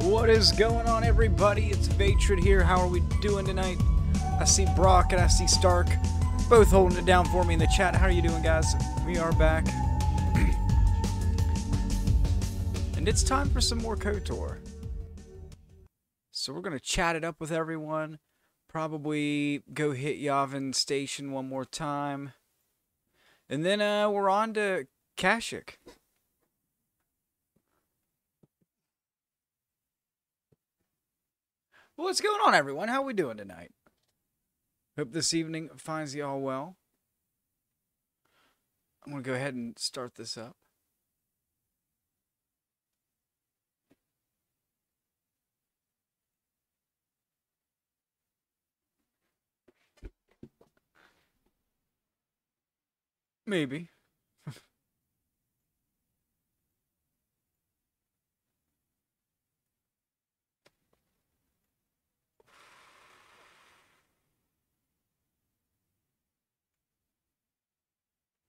What is going on, everybody? It's Vatrid here. How are we doing tonight? I see Brock and I see Stark both holding it down for me in the chat. How are you doing, guys? We are back. And it's time for some more KOTOR. So we're going to chat it up with everyone. Probably go hit Yavin Station one more time. And then we're on to Kashyyyk. Well, what's going on, everyone? How are we doing tonight? Hope this evening finds you all well. I'm going to go ahead and start this up. Maybe.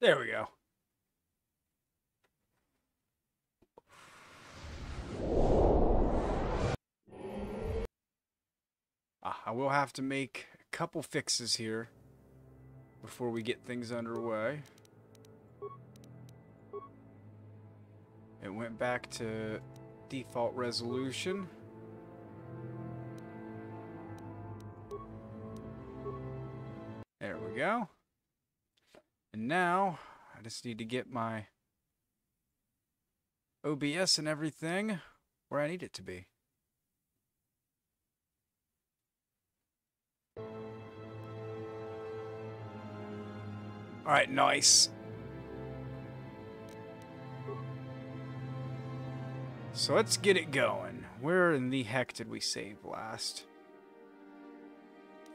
There we go. I will have to make a couple fixes here before we get things underway. It went back to default resolution. There we go. And now, I just need to get my OBS and everything where I need it to be. Alright, nice. So let's get it going. Where in the heck did we save last?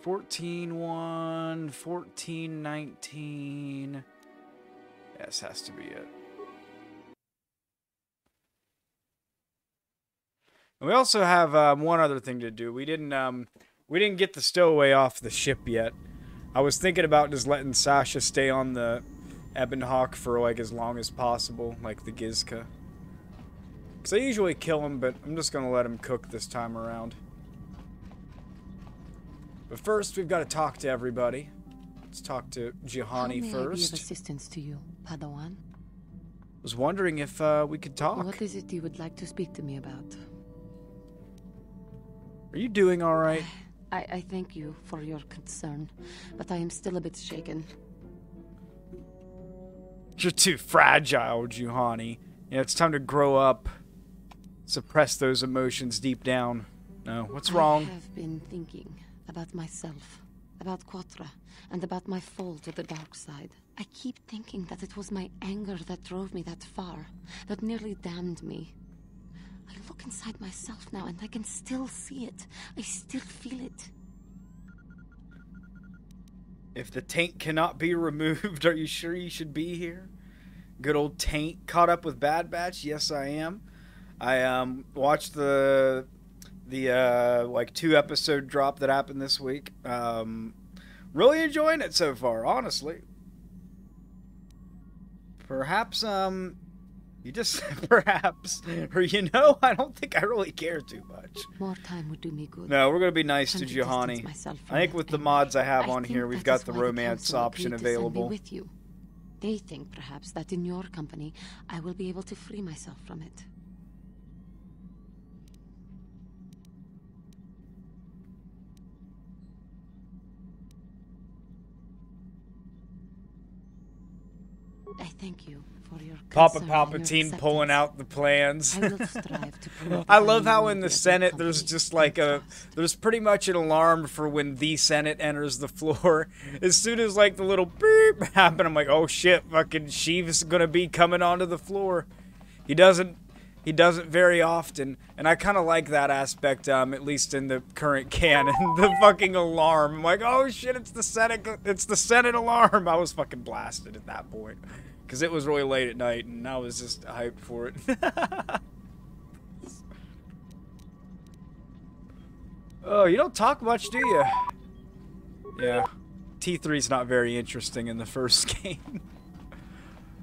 14-1, 14-19. Yes, has to be it. And we also have one other thing to do. We didn't get the stowaway off the ship yet. I was thinking about just letting Sasha stay on the Ebonhawk for like as long as possible, like the Gizka. Because I usually kill him, but I'm just gonna let him cook this time around. But first, we've got to talk to everybody. Let's talk to Juhani first. How may I be of assistance to you, Padawan? Was wondering if we could talk. What is it you would like to speak to me about? Are you doing all right? I thank you for your concern, but I am still a bit shaken. You're too fragile, Juhani. Yeah, it's time to grow up. Suppress those emotions deep down. No, what's wrong? I have been thinking about myself, about KOTOR, and about my fall to the dark side. I keep thinking that it was my anger that drove me that far, that nearly damned me. I look inside myself now and I can still see it. I still feel it. If the taint cannot be removed, are you sure you should be here? Good old taint. Caught up with Bad Batch? Yes, I am. I watched the like 2-episode drop that happened this week. Really enjoying it so far, honestly. Perhaps you just perhaps, or you know, I don't think I really care too much. More time would do me good. No, we're gonna be nice to Juhani. I think with the mods I have on here, we've got the romance option available. With you. They think perhaps that in your company, I will be able to free myself from it. I thank you for your Papa Palpatine pulling out the plans. I will strive to prove I love how in the Senate there's just like there's pretty much an alarm for when the Senate enters the floor. As soon as like the little beep happen, I'm like, oh shit, fucking Sheev's gonna be coming onto the floor. He doesn't very often, and I kind of like that aspect, at least in the current canon. The fucking alarm. I'm like, oh shit, it's the Senate alarm. I was fucking blasted at that point. Because it was really late at night, and I was just hyped for it. Oh, you don't talk much, do you? Yeah. T3's not very interesting in the first game.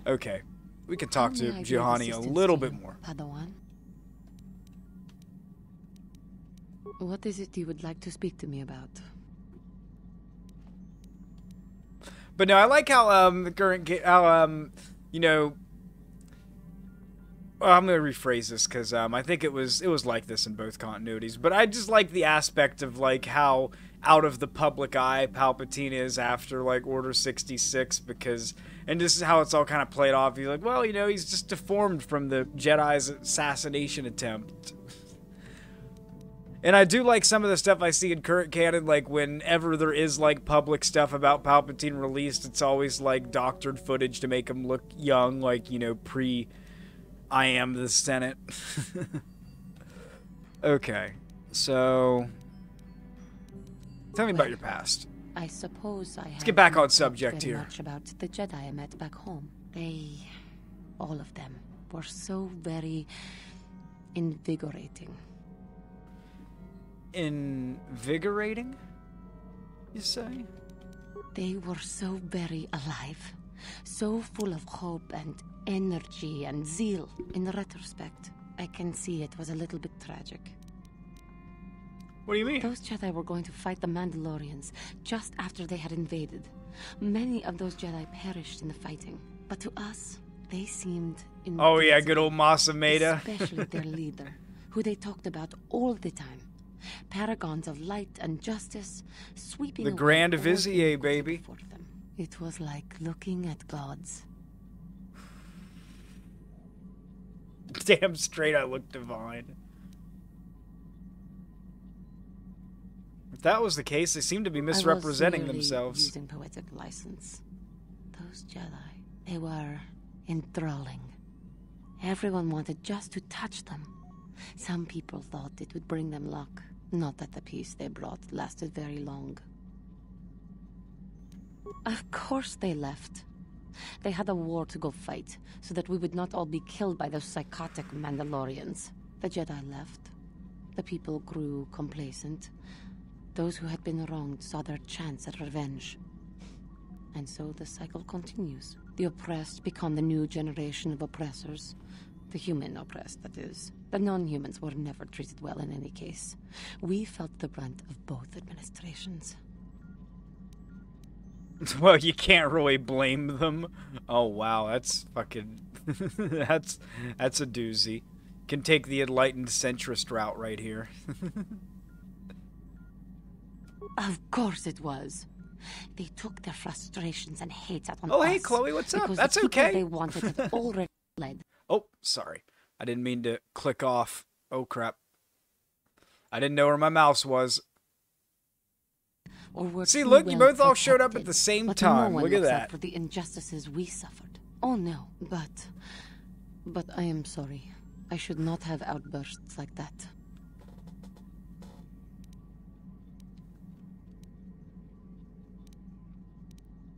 Okay. We can talk to Juhani a little bit more. Padawan? What is it you would like to speak to me about? But no, I like how the current you know, well, I'm gonna rephrase this because I think it was like this in both continuities. But I just like the aspect of like how out of the public eye Palpatine is after like Order 66, because and this is how it's all kind of played off. He's like, well, you know, he's just deformed from the Jedi's assassination attempt. And I do like some of the stuff I see in current canon, like whenever there is like public stuff about Palpatine released, it's always like doctored footage to make him look young, like, you know, I am the Senate. Okay, so tell me about your past. I suppose Let's get back on subject here. Much about the Jedi I met back home. They, all of them, were so very invigorating. Invigorating, you say? They were so very alive, so full of hope and energy and zeal. In retrospect, I can see it was a little bit tragic. What do you mean? Those Jedi were going to fight the Mandalorians just after they had invaded. Many of those Jedi perished in the fighting, but to us, they seemed invincible. Oh yeah, good old Masa Maeda. Especially their leader, who they talked about all the time. Paragons of light and justice, sweeping the away Grand all Vizier, injustice baby. before them. It was like looking at gods. Damn straight, I look divine. If that was the case, they seem to be misrepresenting themselves. Using poetic license. Those Jedi, they were enthralling. Everyone wanted just to touch them. Some people thought it would bring them luck. Not that the peace they brought lasted very long. Of course they left. They had a war to go fight, so that we would not all be killed by those psychotic Mandalorians. The Jedi left. The people grew complacent. Those who had been wronged saw their chance at revenge. And so the cycle continues. The oppressed become the new generation of oppressors. The human oppressed, that is. The non-humans were never treated well in any case. We felt the brunt of both administrations. Well, you can't really blame them. Oh wow, that's fucking that's a doozy. Can take the enlightened centrist route right here. Of course it was. They took their frustrations and hates out on us. Oh hey Chloe, what's up? That's the okay. They wanted had already fled. Oh, sorry. I didn't mean to click off. Oh crap. I didn't know where my mouse was. See, look, you both all showed up at the same time. Look at that. For the injustices we suffered. Oh no, but I am sorry. I should not have outbursts like that.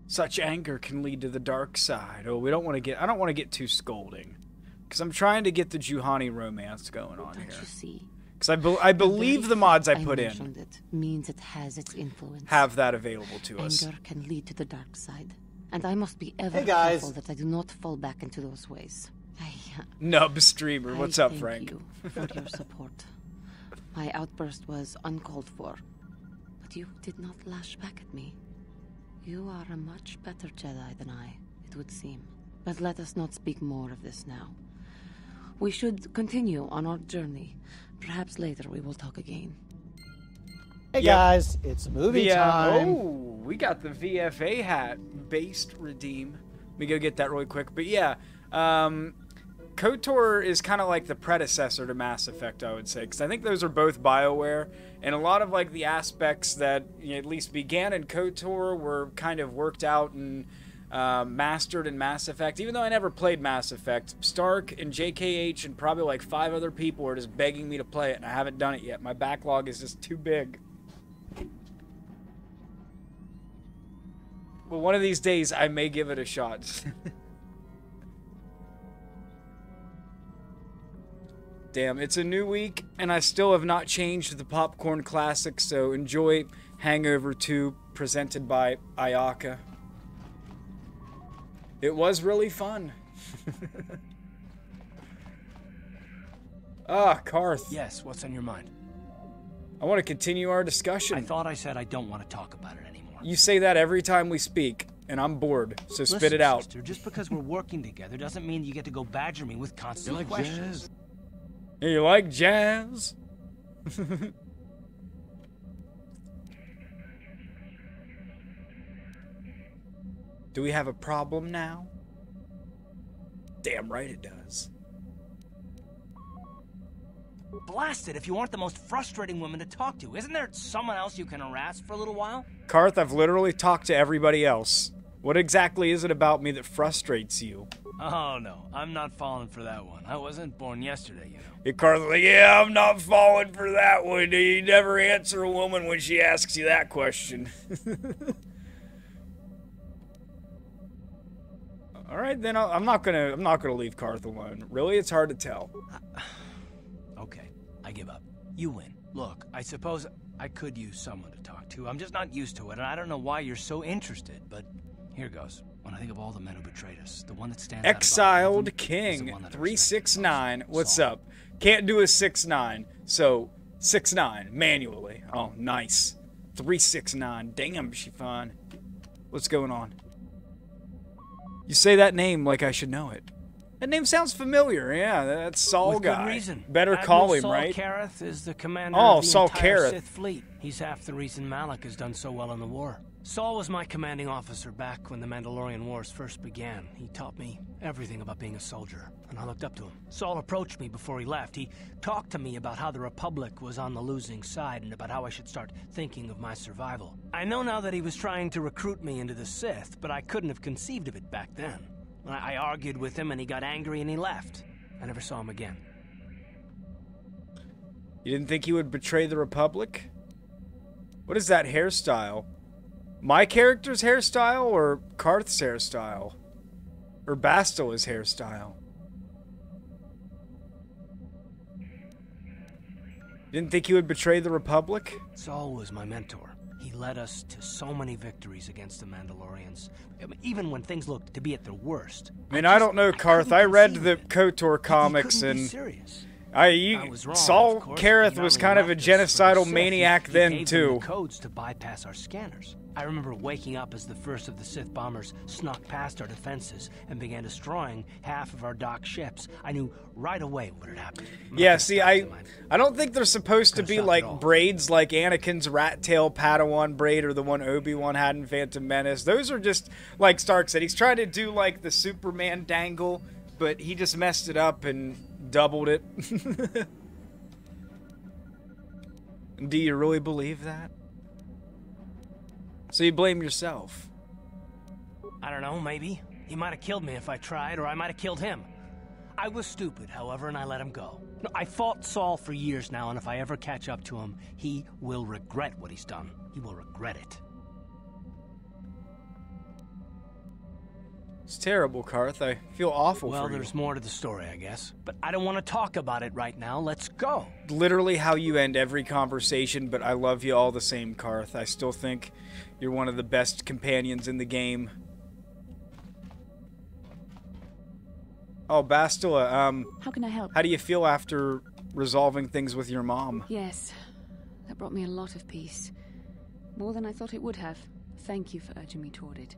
Such anger can lead to the dark side. Oh, I don't want to get too scolding. Because I'm trying to get the Juhani romance going on here. Don't you see? Because I believe the mods I put in it means it has its influence. have that available to us. Anger can lead to the dark side. And I must be ever careful that I do not fall back into those ways. Nub streamer, what's up, Thank Frank? you for your support. My outburst was uncalled for. But you did not lash back at me. You are a much better Jedi than I, it would seem. But let us not speak more of this now. We should continue on our journey. Perhaps later we will talk again. Hey guys, it's movie time. Oh, we got the VFA hat. Based redeem. Let me go get that really quick. But yeah, KOTOR is kind of like the predecessor to Mass Effect, I would say. Because I think those are both BioWare. And a lot of like the aspects that at least began in KOTOR were kind of worked out and mastered in Mass Effect. Even though I never played Mass Effect, Stark and JKH and probably like 5 other people are just begging me to play it, and I haven't done it yet. My backlog is just too big. But one of these days, I may give it a shot. Damn, it's a new week, and I still have not changed the Popcorn Classic, so enjoy Hangover 2, presented by Ayaka. It was really fun. Ah, Karth. Yes, what's on your mind? I want to continue our discussion. I thought I said I don't want to talk about it anymore. You say that every time we speak, and I'm bored, so Listen, spit it out. Sister, just because we're working together doesn't mean you get to go badger me with constant questions. Jazz? You like jazz? Do we have a problem now? Damn right it does. Blast it if you aren't the most frustrating woman to talk to. Isn't there someone else you can harass for a little while? Karth, I've literally talked to everybody else. What exactly is it about me that frustrates you? Oh no, I'm not falling for that one. I wasn't born yesterday, you know. Hey, Karth's like, yeah, I'm not falling for that one. You never answer a woman when she asks you that question. All right, then I'm not gonna leave Karth alone. Really, it's hard to tell. Okay, I give up. You win. Look, I suppose I could use someone to talk to. I'm just not used to it, and I don't know why you're so interested, but here goes. When I think of all the men who betrayed us, the one that stands Exiled out King 369. What's up? Can't do a 6'9", so 6'9" manually. Oh, nice. 369. Damn, she fine. What's going on? You say that name like I should know it. That name sounds familiar. Yeah, that's Saul With guy. good reason. Better Admiral call him, Saul right? Kareth is the commander Oh, of the Saul entire Kareth. Sith fleet. He's half the reason Malak has done so well in the war. Saul was my commanding officer back when the Mandalorian Wars first began. He taught me everything about being a soldier, and I looked up to him. Saul approached me before he left. He talked to me about how the Republic was on the losing side and about how I should start thinking of my survival. I know now that he was trying to recruit me into the Sith, but I couldn't have conceived of it back then. I argued with him and he got angry and he left. I never saw him again. You didn't think he would betray the Republic? What is that hairstyle? My character's hairstyle or Karth's hairstyle? Or Bastila's hairstyle? Didn't think he would betray the Republic? Saul was my mentor. He led us to so many victories against the Mandalorians, even when things looked to be at their worst. I mean, I don't know, Karth. I read the KOTOR comics and Saul Kareth was kind of a genocidal maniac then too. Codes to bypass our scanners. I remember waking up as the first of the Sith bombers snuck past our defenses and began destroying half of our docked ships. I knew right away what had happened. Yeah, see, I don't think they're supposed to be like braids like Anakin's rat tail Padawan braid or the one Obi-Wan had in Phantom Menace. Those are just, like Stark said, he's trying to do like the Superman dangle, but he just messed it up and doubled it. Do you really believe that? So you blame yourself? I don't know, maybe. He might have killed me if I tried, or I might have killed him. I was stupid, however, and I let him go. No, I fought Saul for years now, and if I ever catch up to him, he will regret what he's done. He will regret it. It's terrible, Karth. I feel awful for you. Well, there's more to the story, I guess. But I don't want to talk about it right now. Let's go. Literally how you end every conversation, but I love you all the same, Karth. I still think you're one of the best companions in the game. Oh, Bastila, how can I help? How do you feel after resolving things with your mom? Yes, that brought me a lot of peace. More than I thought it would have. Thank you for urging me toward it.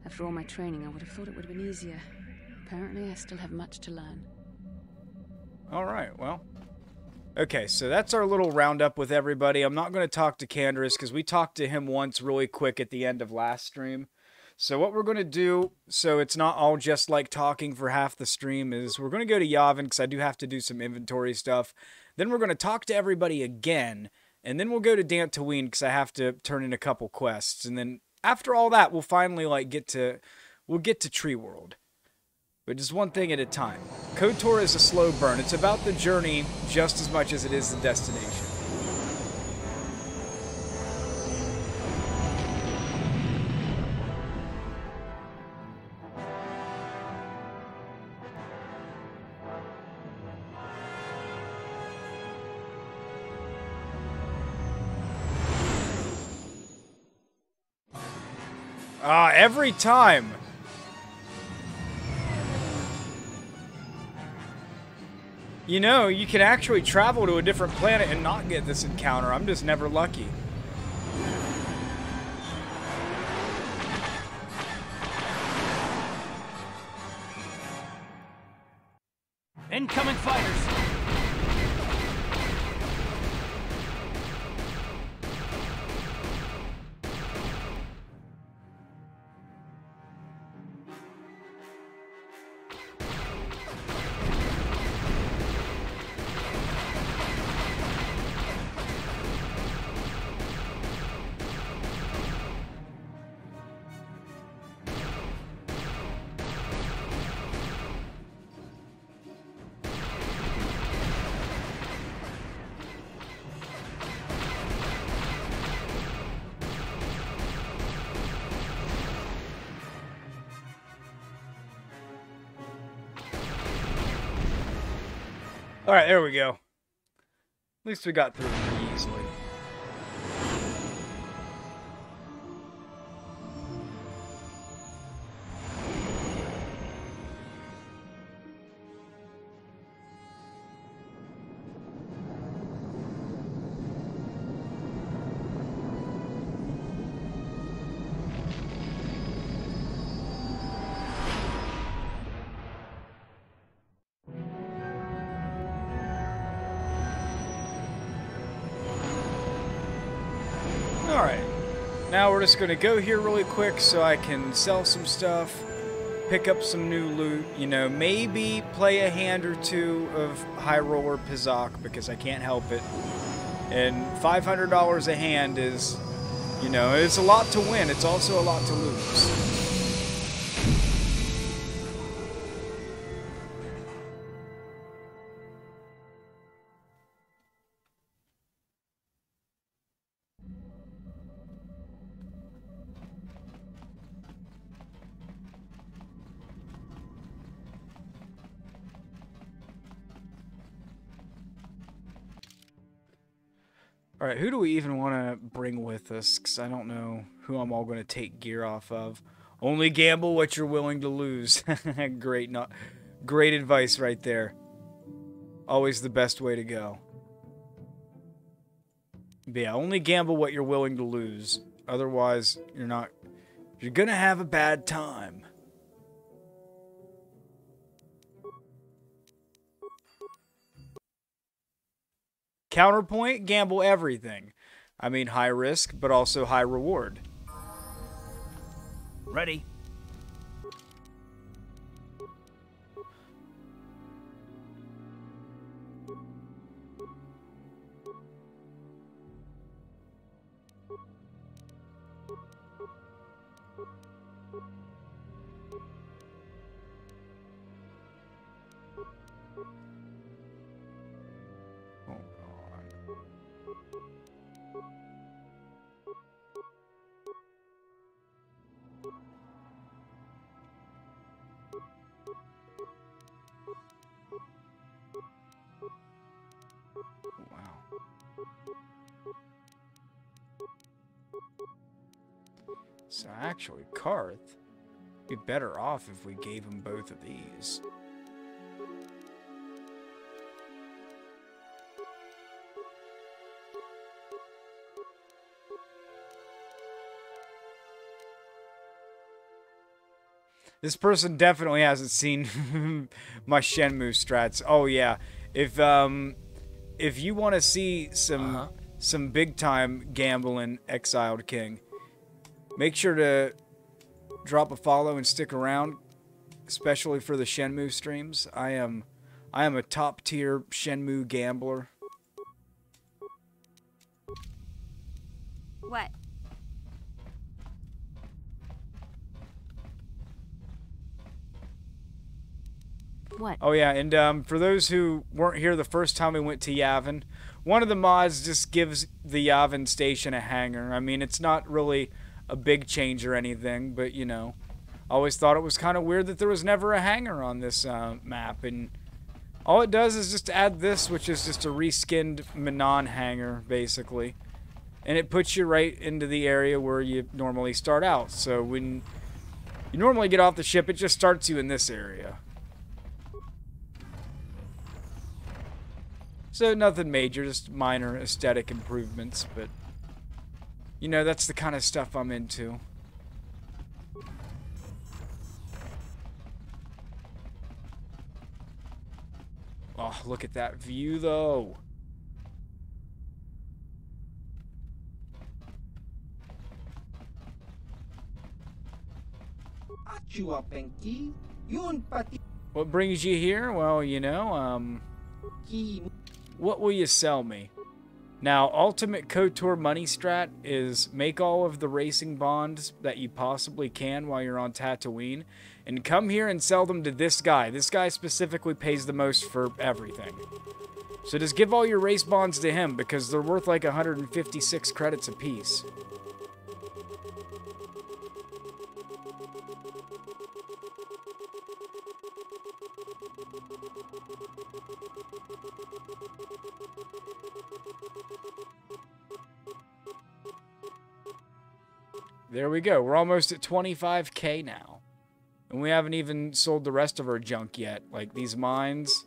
After all my training, I would have thought it would have been easier. Apparently, I still have much to learn. Alright, well. Okay, so that's our little roundup with everybody. I'm not going to talk to Canderous because we talked to him once really quick at the end of last stream. So what we're going to do, so it's not all just like talking for half the stream, is we're going to go to Yavin because I do have to do some inventory stuff. Then we're going to talk to everybody again. And then we'll go to Tatooine because I have to turn in a couple quests. And then after all that, we'll finally like get to Tree World. But just one thing at a time. KOTOR is a slow burn. It's about the journey just as much as it is the destination. Every time. You know, you can actually travel to a different planet and not get this encounter. I'm just never lucky. Incoming fighters! Alright, there we go. At least we got through it pretty easily. Alright, now we're just going to go here really quick so I can sell some stuff, pick up some new loot, you know, maybe play a hand or two of High Roller Pizak because I can't help it. And $500 a hand is, you know, it's a lot to win, it's also a lot to lose. Alright, who do we even want to bring with us? Because I don't know who I'm all going to take gear off of. Only gamble what you're willing to lose. Great advice right there. Always the best way to go. But yeah, only gamble what you're willing to lose. Otherwise, you're going to have a bad time. Counterpoint, gamble everything. I mean, high risk, but also high reward. Ready. So actually, Karth would be better off if we gave him both of these. This person definitely hasn't seen my Shenmue strats. Oh yeah, if you want to see some big time gambling, Exiled King, make sure to drop a follow and stick around, especially for the Shenmue streams. I am a top tier Shenmue gambler. What? What? Oh yeah, and for those who weren't here the first time we went to Yavin, one of the mods just gives the Yavin Station a hangar. I mean, it's not really a big change or anything, but you know, I always thought it was kind of weird that there was never a hangar on this map, and all it does is just add this, which is just a reskinned Manon hangar, basically, and it puts you right into the area where you normally start out. So when you normally get off the ship, it just starts you in this area. So nothing major, just minor aesthetic improvements, but you know, that's the kind of stuff I'm into. Oh, look at that view though. What brings you here? Well, you know, what will you sell me? Now, ultimate KOTOR money strat is make all of the racing bonds that you possibly can while you're on Tatooine, and come here and sell them to this guy. This guy specifically pays the most for everything. So just give all your race bonds to him, because they're worth like 156 credits apiece. There we go. We're almost at 25K now. And we haven't even sold the rest of our junk yet. Like these mines.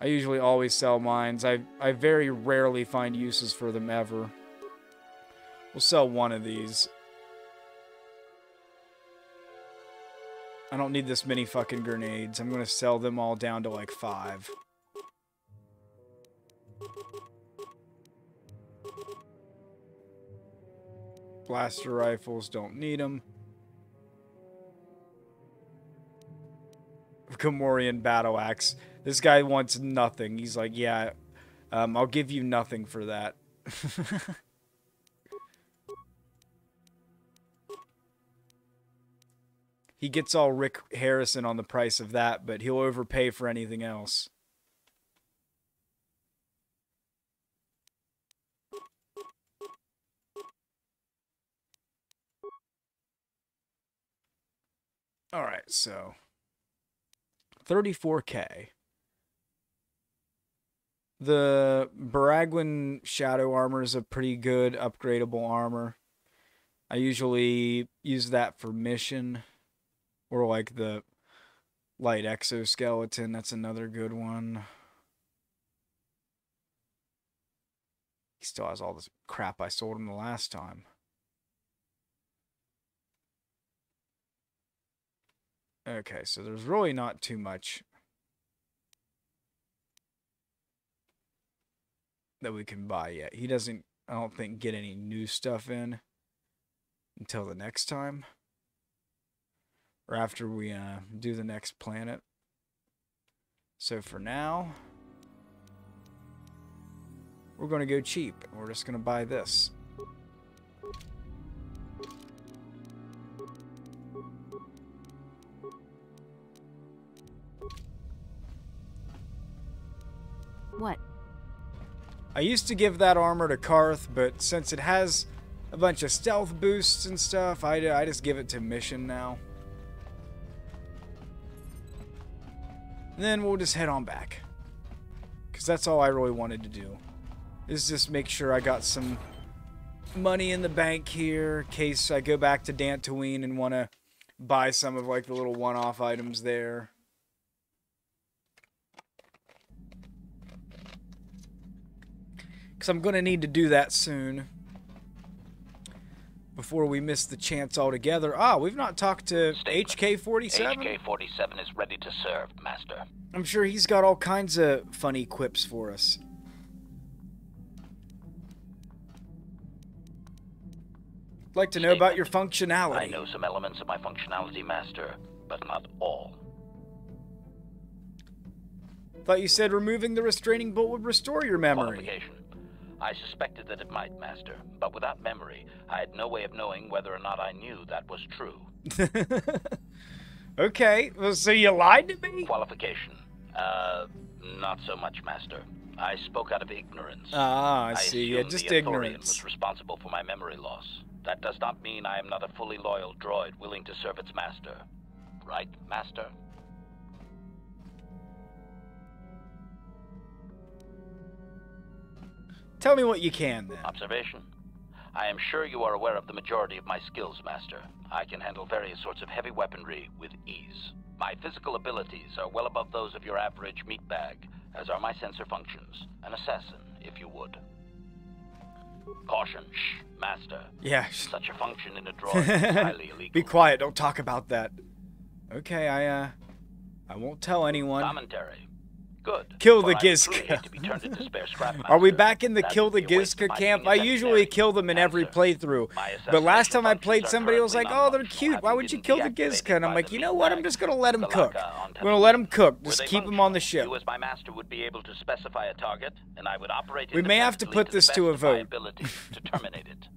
I usually always sell mines. I very rarely find uses for them ever. We'll sell one of these. I don't need this many fucking grenades. I'm going to sell them all down to like 5. Blaster rifles, don't need them. Gamorrean battle axe. This guy wants nothing. He's like, yeah, I'll give you nothing for that. He gets all Rick Harrison on the price of that, but he'll overpay for anything else. Alright, so 34K. The Baragwin Shadow Armor is a pretty good upgradable armor. I usually use that for mission. Or like the light exoskeleton, that's another good one. He still has all this crap I sold him the last time. Okay, so there's really not too much that we can buy yet. He doesn't, I don't think, get any new stuff in until the next time. Or after we do the next planet. So for now, we're going to go cheap. We're just going to buy this. What? I used to give that armor to Karth, but since it has a bunch of stealth boosts and stuff, I just give it to Mission now. And then we'll just head on back. Because that's all I really wanted to do. Is just make sure I got some money in the bank here. In case I go back to Tatooine and want to buy some of like the little one-off items there. Because I'm going to need to do that soon. Before we miss the chance altogether. Ah, we've not talked to HK-47? HK-47 is ready to serve, Master. I'm sure he's got all kinds of funny quips for us. I'd like to know about your functionality. I know some elements of my functionality, Master, but not all. Thought you said removing the restraining bolt would restore your memory. Qualification. I suspected that it might, Master, but without memory, I had no way of knowing whether or not I knew that was true. Okay, well, so you lied to me? Qualification. Not so much, Master. I spoke out of ignorance. Ah, I see. Yeah, just the ignorance. was responsible for my memory loss. That does not mean I am not a fully loyal droid willing to serve its master. Right, Master? Tell me what you can, then. Observation. I am sure you are aware of the majority of my skills, Master. I can handle various sorts of heavy weaponry with ease. My physical abilities are well above those of your average meatbag, as are my sensor functions. An assassin, if you would. Caution, shh, Master. Yeah. Such a function in a droid is highly illegal. Be quiet, don't talk about that. Okay, I won't tell anyone. Commentary. Good. Kill the For I would truly Gizka. hate to be turned into spare scrap, Are we Master. back in the That kill would the be a waste of Gizka my camp? genius I usually engineering. kill them in every Answer. playthrough. My But last time I assassination played functions are somebody was like, currently oh, they're non-functional, cute. Why having would you been kill the deactivated Gizka? And I'm by like, the you know what? I'm meatbag just going to let him cook. Galaka on I'm going to let him cook. Were Just they keep him on the functional, ship. You as my master would be able to specify a target, and I would operate We may have to independently put this the to a best of my vote. ability to terminate it.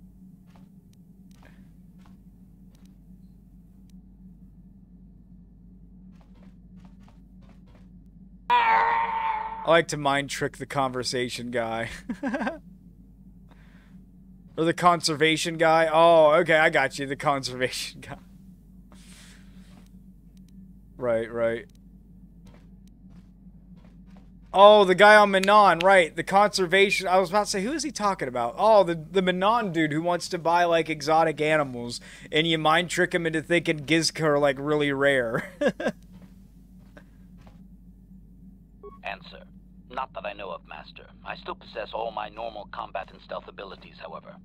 I like to mind trick the conversation guy. Or the conservation guy. Oh, okay, I got you. The conservation guy. Right. Oh, the guy on Manon, right. The conservation. I was about to say, who is he talking about? Oh, the Manon dude who wants to buy, like, exotic animals. And you mind trick him into thinking Gizka are, like, really rare. Answer. Not that I know of, Master. I still possess all my normal combat and stealth abilities, however.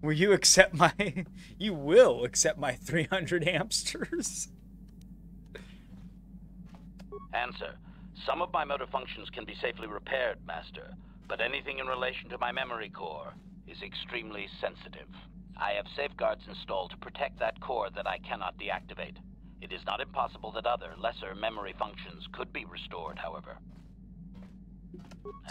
Will you accept my... You will accept my 300 hamsters? Answer. Some of my motor functions can be safely repaired, Master, but anything in relation to my memory core is extremely sensitive. I have safeguards installed to protect that core that I cannot deactivate. It is not impossible that other, lesser memory functions could be restored, however.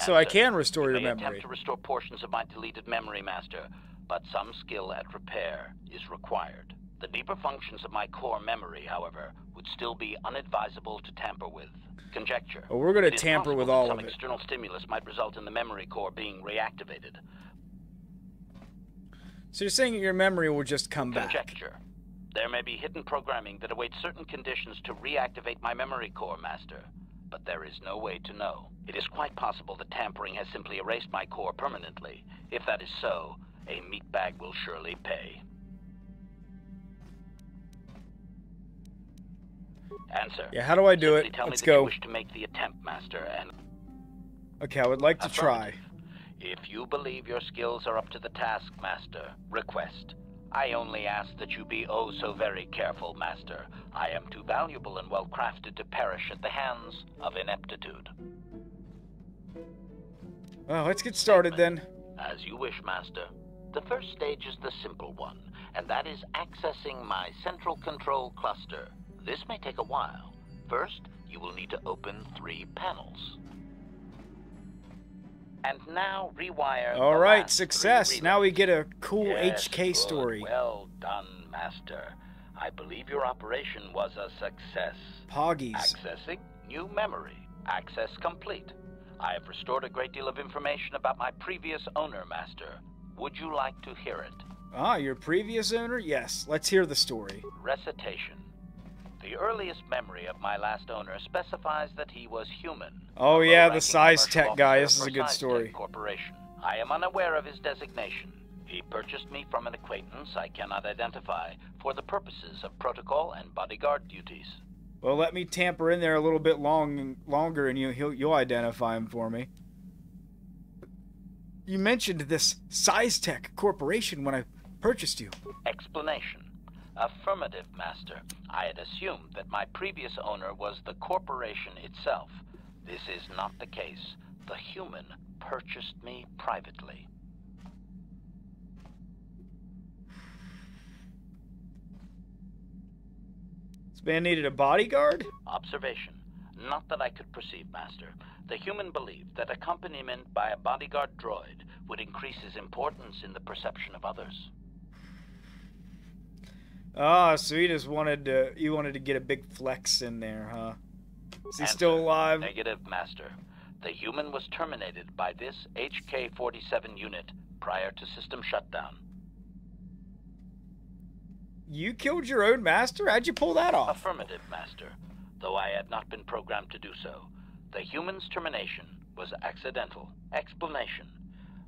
So I can restore your you may memory. attempt to restore portions of my deleted memory, Master, but some skill at repair is required. The deeper functions of my core memory, however, would still be unadvisable to tamper with. Conjecture. Well, we're going to It is tamper with possible that all some of it. external stimulus might result in the memory core being reactivated. So you're saying your memory will just come back? Conjecture. There may be hidden programming that awaits certain conditions to reactivate my memory core, Master, but there is no way to know. It is quite possible that tampering has simply erased my core permanently. If that is so, a meatbag will surely pay. Answer. Yeah, how do I do Simply it? tell Let's me that you go. wish to make the attempt, Master, and... Okay, I would like to try. Affirmative. If you believe your skills are up to the task, Master, request. I only ask that you be oh so very careful, Master. I am too valuable and well-crafted to perish at the hands of ineptitude. Well, let's get started then. As you wish, Master. The first stage is the simple one, and that is accessing my central control cluster. This may take a while. First, you will need to open 3 panels. And now rewire. All the right, last 3 success. Now we relays. get a cool Yes, HK good. story. Well done, Master. I believe your operation was a success. Poggies. Accessing new memory. Access complete. I have restored a great deal of information about my previous owner, Master. Would you like to hear it? Ah, your previous owner? Yes, let's hear the story. Recitation. The earliest memory of my last owner specifies that he was human. Oh a yeah, the low-ranking size commercial tech guy. officer This is for a good Size story. Tech Corporation. I am unaware of his designation. He purchased me from an acquaintance I cannot identify for the purposes of protocol and bodyguard duties. Well, let me tamper in there a little bit longer, and you'll identify him for me. You mentioned this Size Tech Corporation when I purchased you. Explanation. Affirmative, Master. I had assumed that my previous owner was the corporation itself. This is not the case. The human purchased me privately. This man needed a bodyguard? Observation. Not that I could perceive, Master. The human believed that accompaniment by a bodyguard droid would increase his importance in the perception of others. Ah, so he just wanted to, you wanted to get a big flex in there, huh? Is he Answer. still alive? Negative, Master. The human was terminated by this HK-47 unit prior to system shutdown. You killed your own master? How'd you pull that off? Affirmative, Master. Though I had not been programmed to do so. The human's termination was accidental. Explanation.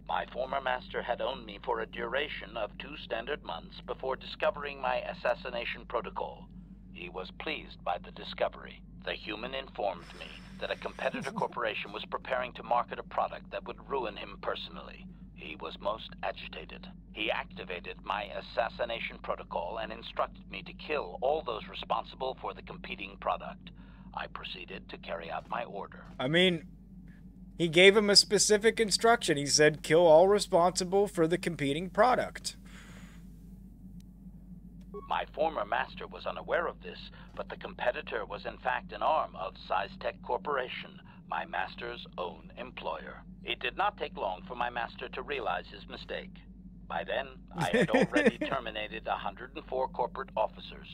My former master had owned me for a duration of 2 standard months before discovering my assassination protocol. He was pleased by the discovery. The human informed me that a competitor corporation was preparing to market a product that would ruin him personally. He was most agitated. He activated my assassination protocol and instructed me to kill all those responsible for the competing product. I proceeded to carry out my order. I mean, he gave him a specific instruction. He said, kill all responsible for the competing product. My former master was unaware of this, but the competitor was in fact an arm of Kashyyyk Corporation, my master's own employer. It did not take long for my master to realize his mistake. By then, I had already terminated 104 corporate officers.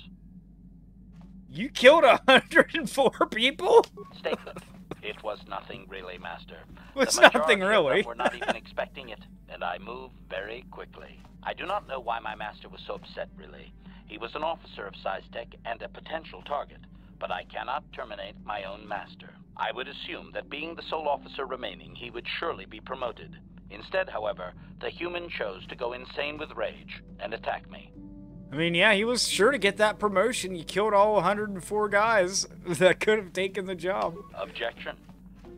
You killed 104 people? Statement. It was nothing really, Master. It's The majority nothing of really. them were not even expecting it, and I moved very quickly. I do not know why my master was so upset, really. He was an officer of Kashyyyk and a potential target, but I cannot terminate my own master. I would assume that being the sole officer remaining, he would surely be promoted. Instead, however, the human chose to go insane with rage and attack me. I mean, yeah, he was sure to get that promotion. You killed all 104 guys that could have taken the job. Objection?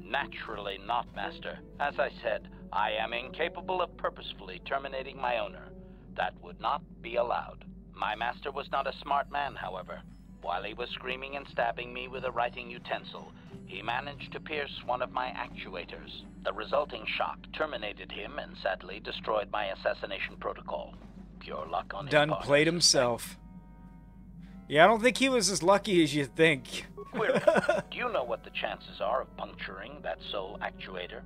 Naturally not, Master. As I said, I am incapable of purposefully terminating my owner. That would not be allowed. My master was not a smart man, however. While he was screaming and stabbing me with a writing utensil, he managed to pierce one of my actuators. The resulting shock terminated him and sadly destroyed my assassination protocol. Pure luck on his part. Done played himself. Yeah, I don't think he was as lucky as you think. Query. Do you know what the chances are of puncturing that sole actuator?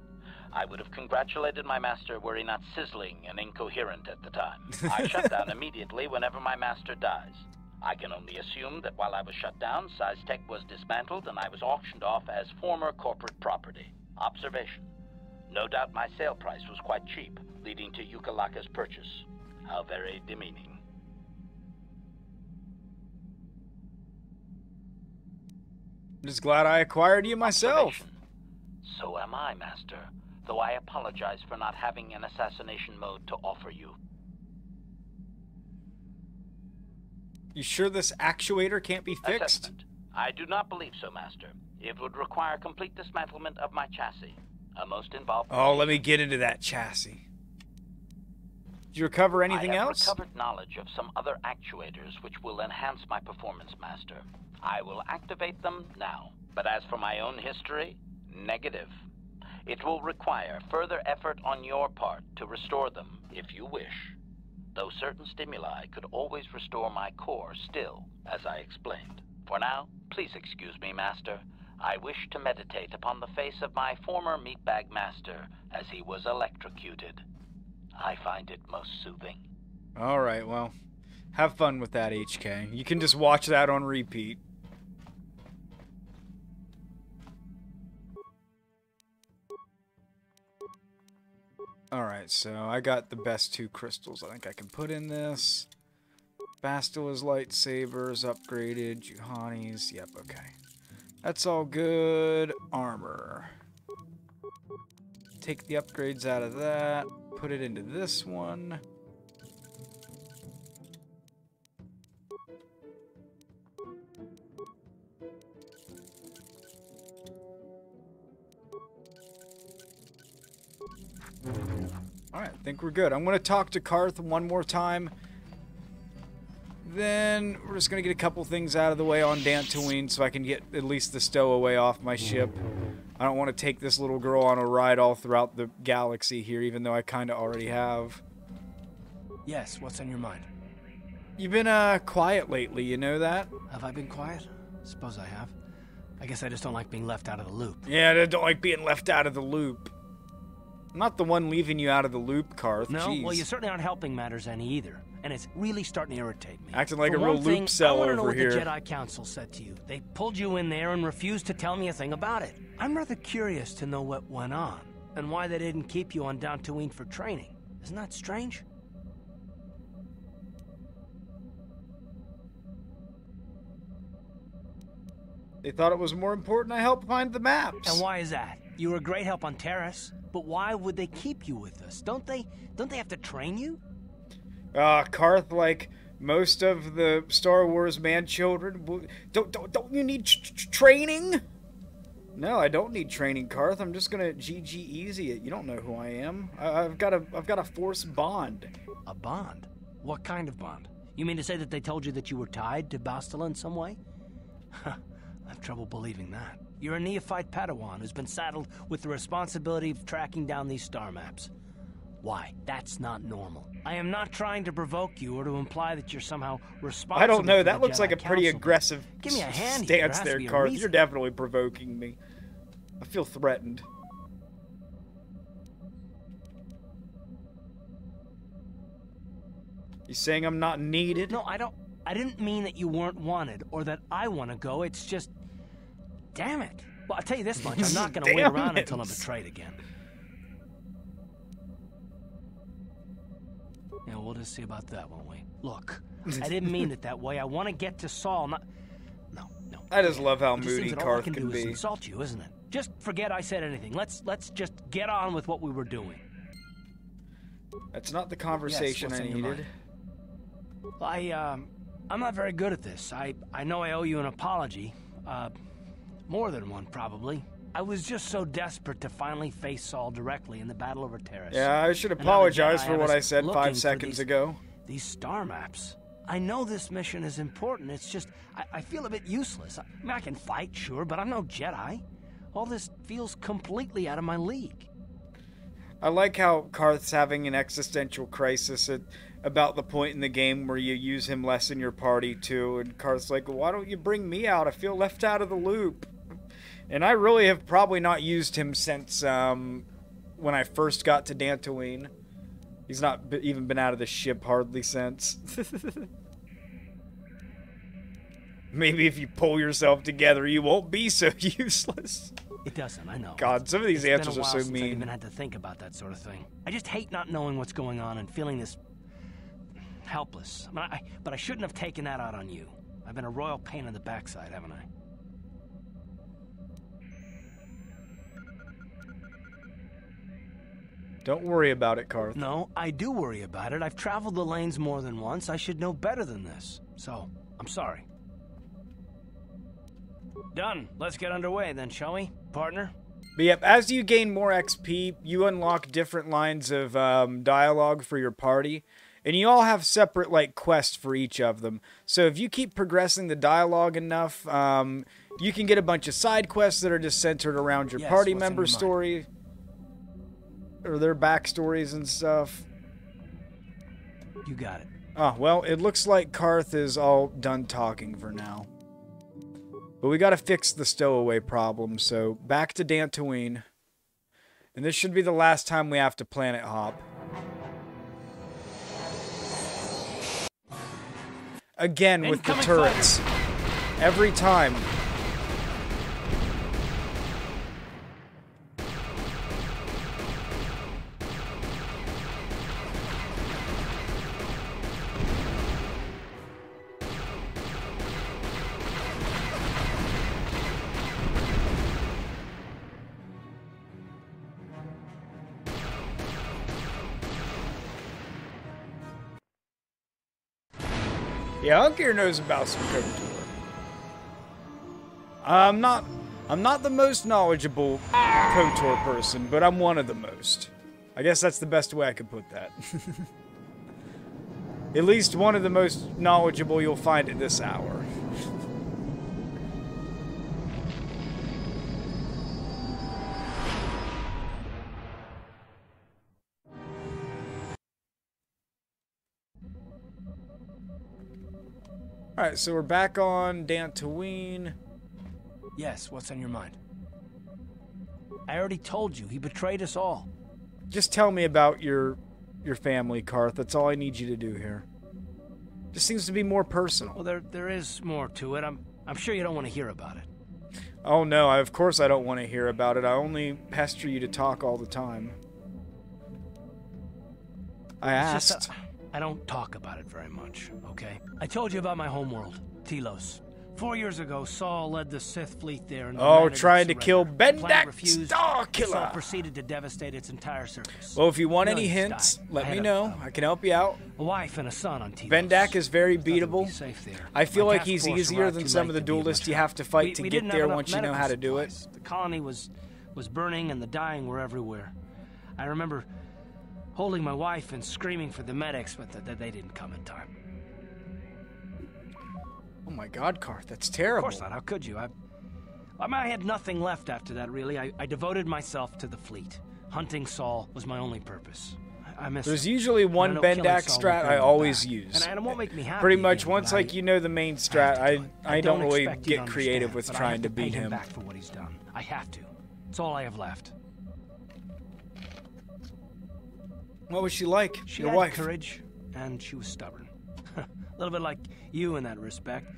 I would have congratulated my master were he not sizzling and incoherent at the time. I shut down immediately whenever my master dies. I can only assume that while I was shut down, Kashyyyk was dismantled and I was auctioned off as former corporate property. Observation. No doubt my sale price was quite cheap, leading to Yukalaka's purchase. How very demeaning. I'm just glad I acquired you myself. So am I, Master, though I apologize for not having an assassination mode to offer you. You sure this actuator can't be fixed? Assessment. I do not believe so, Master. It would require complete dismantlement of my chassis. A most involved... Oh, let me get into that chassis. Did you recover anything else? I have recovered knowledge of some other actuators which will enhance my performance, Master. I will activate them now. But as for my own history, negative. It will require further effort on your part to restore them, if you wish. Though certain stimuli could always restore my core still, as I explained. For now, please excuse me, Master. I wish to meditate upon the face of my former meatbag master as he was electrocuted. I find it most soothing. Alright, well, have fun with that, HK. You can just watch that on repeat. Alright, so I got the best 2 crystals I think I can put in this. Bastila's lightsabers upgraded. Juhani's, yep, okay. That's all good. Armor. Take the upgrades out of that. Put it into this one. Alright, I think we're good. I'm going to talk to Karth one more time. Then we're just going to get a couple things out of the way on Tatooine so I can get at least the stowaway off my ship. I don't want to take this little girl on a ride all throughout the galaxy here, even though I kind of already have. Yes, what's on your mind? You've been quiet lately, you know that? Have I been quiet? Suppose I have. I guess I just don't like being left out of the loop. Yeah, I don't like being left out of the loop. I'm not the one leaving you out of the loop, Karth. No, Jeez. well, you certainly aren't helping matters any either. And it's really starting to irritate me. Acting like For a real one thing, loop cell I want to know over what here. the Jedi Council said to you. They pulled you in there and refused to tell me a thing about it. I'm rather curious to know what went on, and why they didn't keep you on Tatooine for training. Isn't that strange? They thought it was more important I help find the maps. And why is that? You were a great help on Terrace, but why would they keep you with us? Don't they have to train you? Karth, like most of the Star Wars man children, don't you need training? No, I don't need training, Karth. I'm just gonna GG easy it. You don't know who I am. I've got a force bond. A bond? What kind of bond? You mean to say that they told you that you were tied to Bastila in some way? I have trouble believing that. You're a neophyte Padawan who's been saddled with the responsibility of tracking down these star maps. Why? That's not normal. I am not trying to provoke you or to imply that you're somehow responsible. I don't know. For that the looks Jedi like a pretty Council. aggressive Give me a hand stance here. there, Karth. You're definitely provoking me. I feel threatened. You saying I'm not needed? No, I don't. I didn't mean that you weren't wanted or that I want to go. It's just... Damn it. Well, I'll tell you this much. I'm not going to wait around until I'm betrayed again. Yeah, we'll just see about that, won't we? Look, I didn't mean it that way. I want to get to Saul, not... No. I just love how It just moody seems that all I Karth can can do is be. insult you, isn't it? Just forget I said anything. Let's just get on with what we were doing. That's not the conversation Yes, I what's on your needed. I'm not very good at this. I know I owe you an apology. More than one, probably. I was just so desperate to finally face Saul directly in the Battle over Terrace. Yeah, I should Another apologize Jedi for what was I said looking 5 for seconds ago. These star maps. I know this mission is important. It's just, I feel a bit useless. I mean, I can fight, sure, but I'm no Jedi. All this feels completely out of my league. I like how Karth's having an existential crisis about the point in the game where you use him less in your party too, and Karth's like, why don't you bring me out? I feel left out of the loop. And I really have probably not used him since when I first got to Tatooine. He's not even been out of the ship hardly since. Maybe if you pull yourself together, you won't be so useless. It doesn't, I know. God, some of these It's answers been a are while so since mean. I even had to think about that sort of thing. I just hate not knowing what's going on and feeling this helpless. But I shouldn't have taken that out on you. I've been a royal pain in the backside, haven't I? Don't worry about it, Karth. No, I do worry about it. I've traveled the lanes more than once. I should know better than this. So, I'm sorry. Done. Let's get underway then, shall we, partner? But yep, as you gain more XP, you unlock different lines of dialogue for your party. And you all have separate, like, quests for each of them. So if you keep progressing the dialogue enough, you can get a bunch of side quests that are just centered around your party member's story. Or their backstories and stuff. You got it. Oh, well, it looks like Karth is all done talking for now. But we gotta fix the stowaway problem, so back to Tatooine. And this should be the last time we have to planet hop. Again with the turrets. Every time. Yeah, Unkir knows about some KOTOR. I'm not the most knowledgeable KOTOR person, but I'm one of the most. I guess that's the best way I could put that. At least one of the most knowledgeable you'll find at this hour. Alright, so we're back on Tatooine. Yes, what's on your mind? I already told you, he betrayed us all. Just tell me about your family, Karth. That's all I need you to do here. Just seems to be more personal. Well, there is more to it. I'm sure you don't want to hear about it. Oh no, of course I don't want to hear about it. I only pester you to talk all the time. I It's asked. just I don't talk about it very much, okay? I told you about my homeworld, Telos. 4 years ago, Saul led the Sith fleet there and Oh, demanded trying to its kill surrender. The planet Bendak refused. Star Saul Killer. proceeded to devastate its entire surface. Well, if you want any Millions hints, died. let I me had know. I can help you out. a wife and a son on Telos. Bendak is very Nothing would be beatable. safe there. I feel My like task he's force easier arrived than too some late of the to be of duelists much you help. have to fight to We get didn't have there enough once you know medical how to do it. supplies. The colony was burning and the dying were everywhere. I remember holding my wife and screaming for the medics, but they didn't come in time. Oh my God, Karth, that's Of terrible. course not. How could you? I had nothing left after that, really. I devoted myself to the fleet. Hunting Saul was my only purpose. I miss There's him. usually one And I know killing Bendak Saul would strat bring I him always back. use. And it won't make me happy Pretty much again, once but like you know the main strat, I have to do it. I don't really expect you to get creative understand, with but I trying have to pay beat him him. back for what he's done. I have to. It's all I have left. What was she like? She Your had wife? courage, and she was stubborn. A little bit like you in that respect.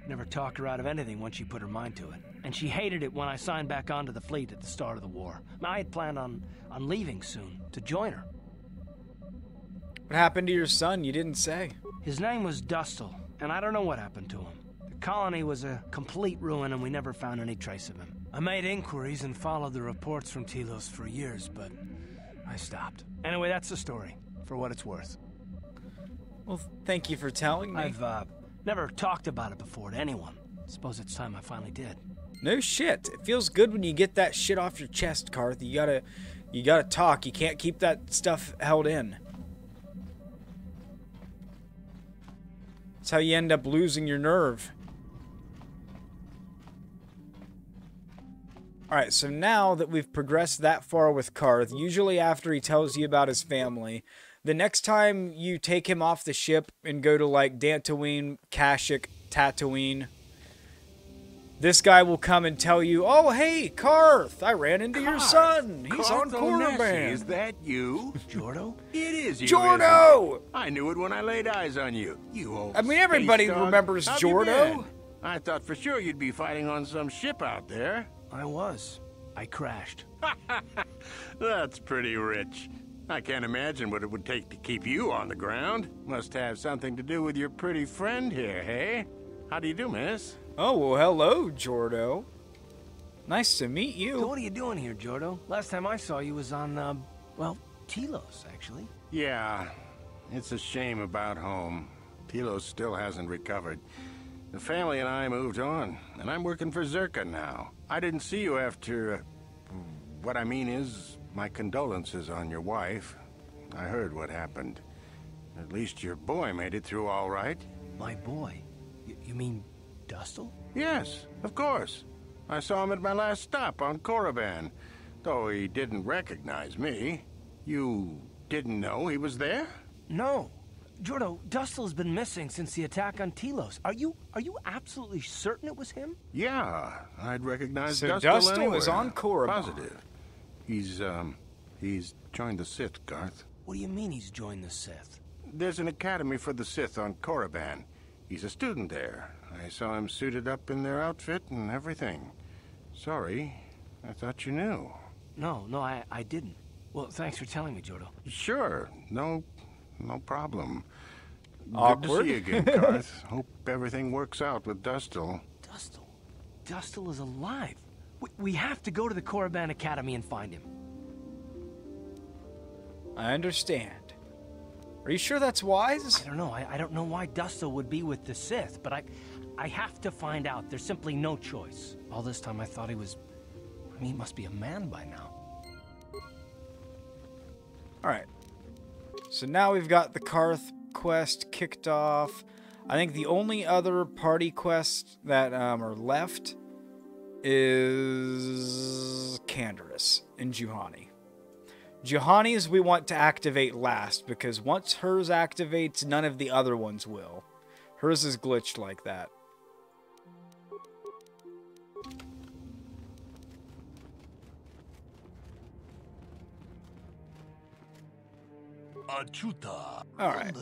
Never talked her out of anything once she put her mind to it. And she hated it when I signed back onto the fleet at the start of the war. I had planned on leaving soon to join her. What happened to your son? You didn't say. His name was Dustil, and I don't know what happened to him. The colony was a complete ruin, and we never found any trace of him. I made inquiries and followed the reports from Telos for years, but I stopped. Anyway, that's the story, for what it's worth. Well, thank you for telling me. I've never talked about it before to anyone. Suppose it's time I finally did. No shit. It feels good when you get that shit off your chest, Karth. You gotta talk. You can't keep that stuff held in. That's how you end up losing your nerve. Alright, so now that we've progressed that far with Karth, usually after he tells you about his family, the next time you take him off the ship and go to like Tatooine, Kashyyyk, Tatooine, this guy will come and tell you, "Oh, hey, Karth, I ran into your son. He's on Korriban." Is that you? Jordo? It is you, Jordo! isn't it? I knew it when I laid eyes on you. You old I mean, everybody space dog. remembers How've you Jordo. been? I thought for sure you'd be fighting on some ship out there. I was. I crashed. That's pretty rich. I can't imagine what it would take to keep you on the ground. Must have something to do with your pretty friend here, hey? How do you do, miss? Oh, well, hello, Jordo. Nice to meet So you. what are you doing here, Jordo? Last time I saw you was on, well, Telos, actually. Yeah, it's a shame about home. Telos still hasn't recovered. The family and I moved on, and I'm working for Zerka now. I didn't see you after... what I mean is, my condolences on your wife. I heard what happened. At least your boy made it through all right. My boy? You mean Dustil? Yes, of course. I saw him at my last stop on Korriban, though he didn't recognize me. You didn't know he was there? No. Jordo, Dustil's been missing since the attack on Telos. Are you absolutely certain it was him? Yeah, I'd recognize So Dustil Dustil anywhere. is on Korriban. Positive. He's joined the Sith, Garth. What do you mean he's joined the Sith? There's an academy for the Sith on Korriban. He's a student there. I saw him suited up in their outfit and everything. Sorry, I thought you knew. No, I didn't. Well, thanks for telling me, Jordo. Sure, no problem. Awkward. Good to see you again, Garth. Hope everything works out with Dustil. Dustil is alive. We have to go to the Korriban Academy and find him. I understand. Are you sure that's wise? I don't know. I don't know why Dustil would be with the Sith, but I have to find out. There's simply no choice. All this time I thought he was... I mean, he must be a man by now. Alright. So now we've got the Karth quest kicked off. I think the only other party quests that are left is Canderous and Juhani. Juhani's we want to activate last, because once hers activates, none of the other ones will. Hers is glitched like that. Alright.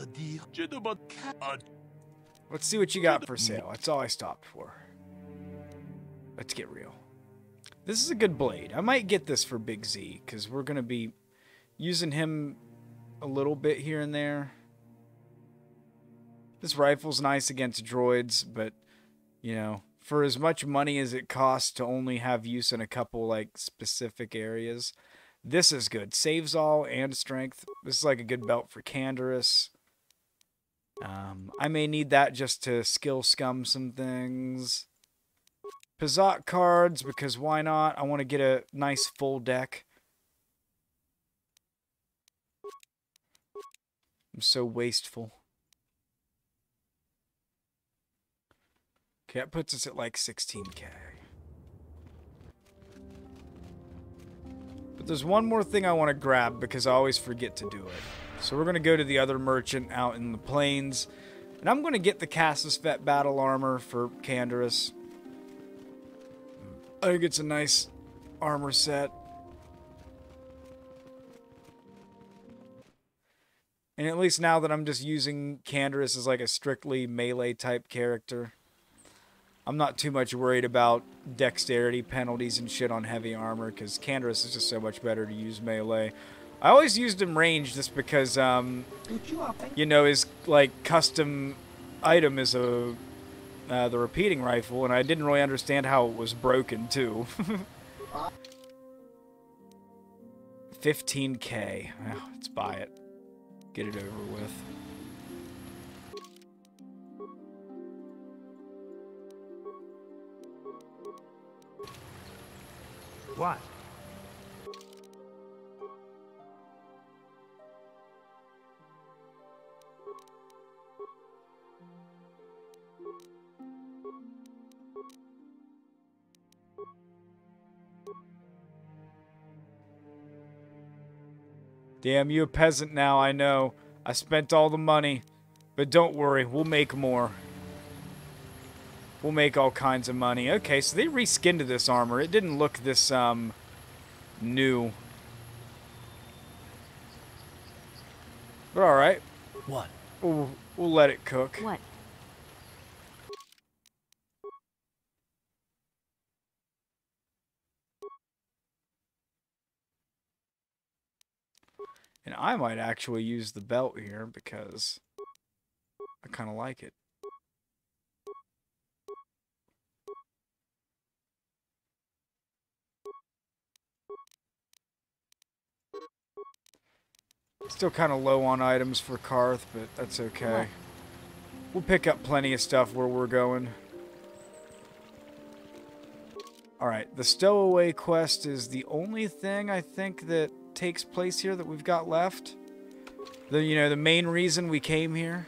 Let's see what you got for sale. That's all I stopped for. Let's get real. This is a good blade. I might get this for Big Z, because we're going to be using him a little bit here and there. This rifle's nice against droids, but You know, for as much money as it costs to only have use in a couple, like, specific areas, this is good. Saves all and strength. This is like a good belt for Canderous. I may need that just to skill scum some things. Pizzot cards, because why not? I want to get a nice full deck. I'm so wasteful. Okay, that puts us at like 16k. But there's one more thing I want to grab because I always forget to do it. So we're going to go to the other merchant out in the plains. And I'm going to get the Kashyyyk battle armor for Canderous. I think it's a nice armor set. And at least now that I'm just using Canderous as like a strictly melee type character, I'm not too much worried about dexterity penalties and shit on heavy armor, because Canderous is just so much better to use melee. I always used him ranged just because, you know, his like custom item is the repeating rifle, and I didn't really understand how it was broken too. 15k. Oh, let's buy it. Get it over with. What? Damn, you a peasant now, I know. I spent all the money. But don't worry, we'll make more. We'll make all kinds of money. Okay, so they reskinned this armor. It didn't look this, new. But alright. What? We'll let it cook. What? And I might actually use the belt here because I kind of like it. Still kind of low on items for Karth, but that's okay. We'll pick up plenty of stuff where we're going. Alright, the Stowaway quest is the only thing I think that takes place here that we've got left. You know, the main reason we came here.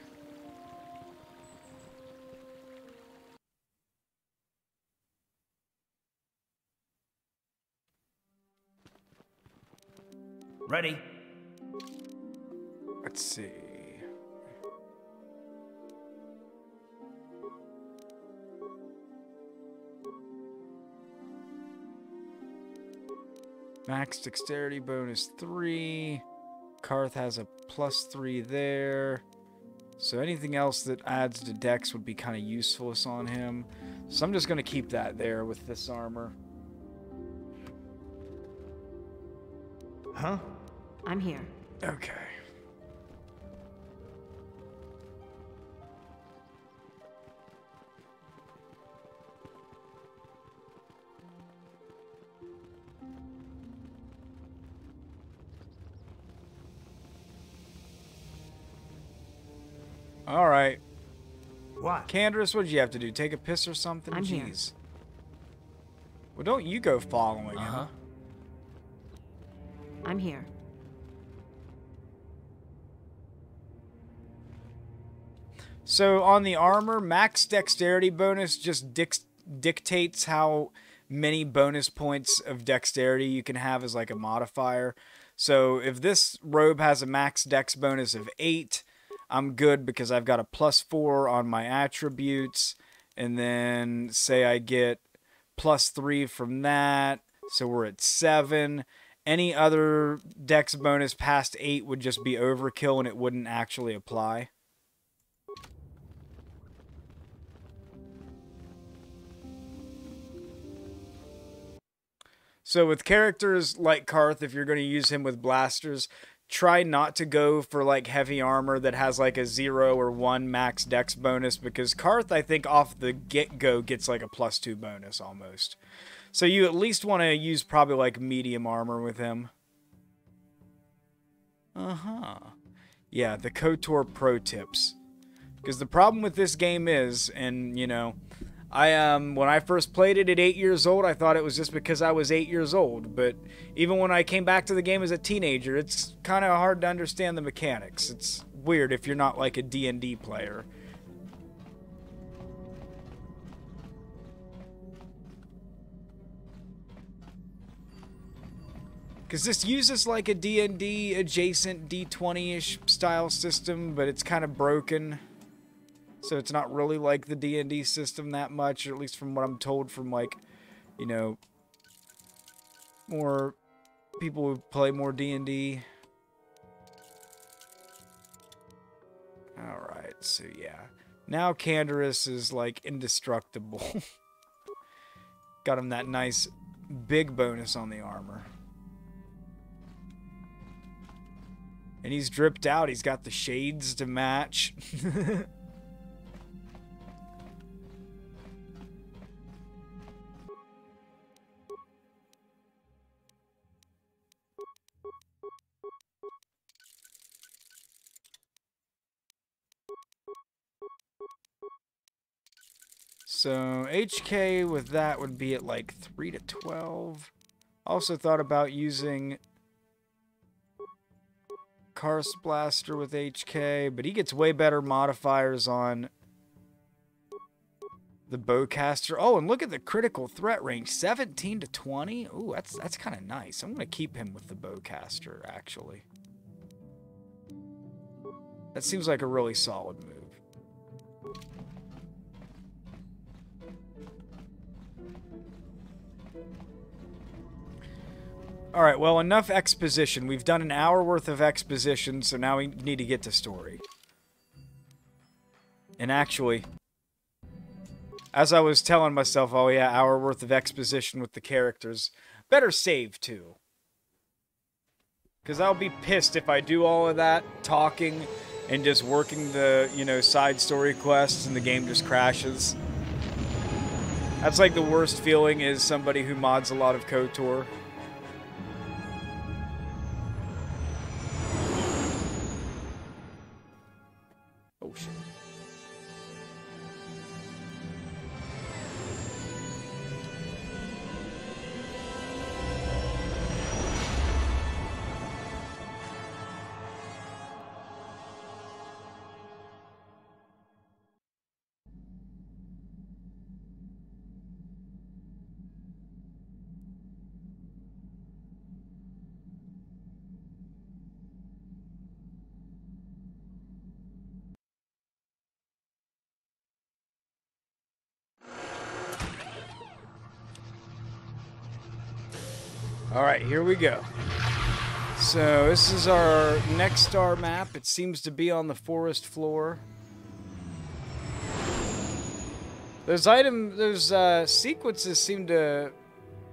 Ready? Let's see. Max dexterity bonus 3. Karth has a +3 there. So anything else that adds to dex would be kind of useless on him. So I'm just going to keep that there with this armor. Huh? I'm here. Okay. All right. What? Canderous, what did you have to do? Take a piss or something? I'm here. Jeez. Well, don't you go following him. I'm here. So on the armor, max dexterity bonus just dictates how many bonus points of dexterity you can have as like a modifier. So if this robe has a max dex bonus of 8, I'm good because I've got a +4 on my attributes. And then say I get +3 from that. So we're at 7. Any other dex bonus past 8 would just be overkill and it wouldn't actually apply. So with characters like Karth, if you're going to use him with blasters, try not to go for like heavy armor that has like a 0 or 1 max dex bonus, because Karth, I think, off the get-go gets like a +2 bonus almost. So you at least want to use probably like medium armor with him. Yeah, the KOTOR pro tips. Because the problem with this game is, and you know, when I first played it at 8 years old, I thought it was just because I was 8 years old. But even when I came back to the game as a teenager, it's kind of hard to understand the mechanics. It's weird if you're not like a D&D player. Because this uses like a D&D adjacent D20-ish style system, but it's kind of broken. So it's not really like the D&D system that much, or at least from what I'm told from, like, you know, more people who play more D&D. Alright, so yeah. Now Canderous is, like, indestructible. Got him that nice big bonus on the armor. And he's dripped out. He's got the shades to match. So HK with that would be at like 3 to 12. Also thought about using Karst Blaster with HK, but he gets way better modifiers on the Bowcaster. Oh, and look at the critical threat range, 17 to 20. Ooh, that's kind of nice. I'm going to keep him with the Bowcaster, actually. That seems like a really solid move. Alright, well, enough exposition. We've done an hour worth of exposition, so now we need to get to story. And actually, as I was telling myself, oh yeah, hour worth of exposition with the characters, better save too. Because I'll be pissed if I do all of that talking and just working the, you know, side story quests and the game just crashes. That's like the worst feeling is somebody who mods a lot of KOTOR. Oh shit. Alright, here we go. So, this is our next star map. It seems to be on the forest floor. Those sequences seem to...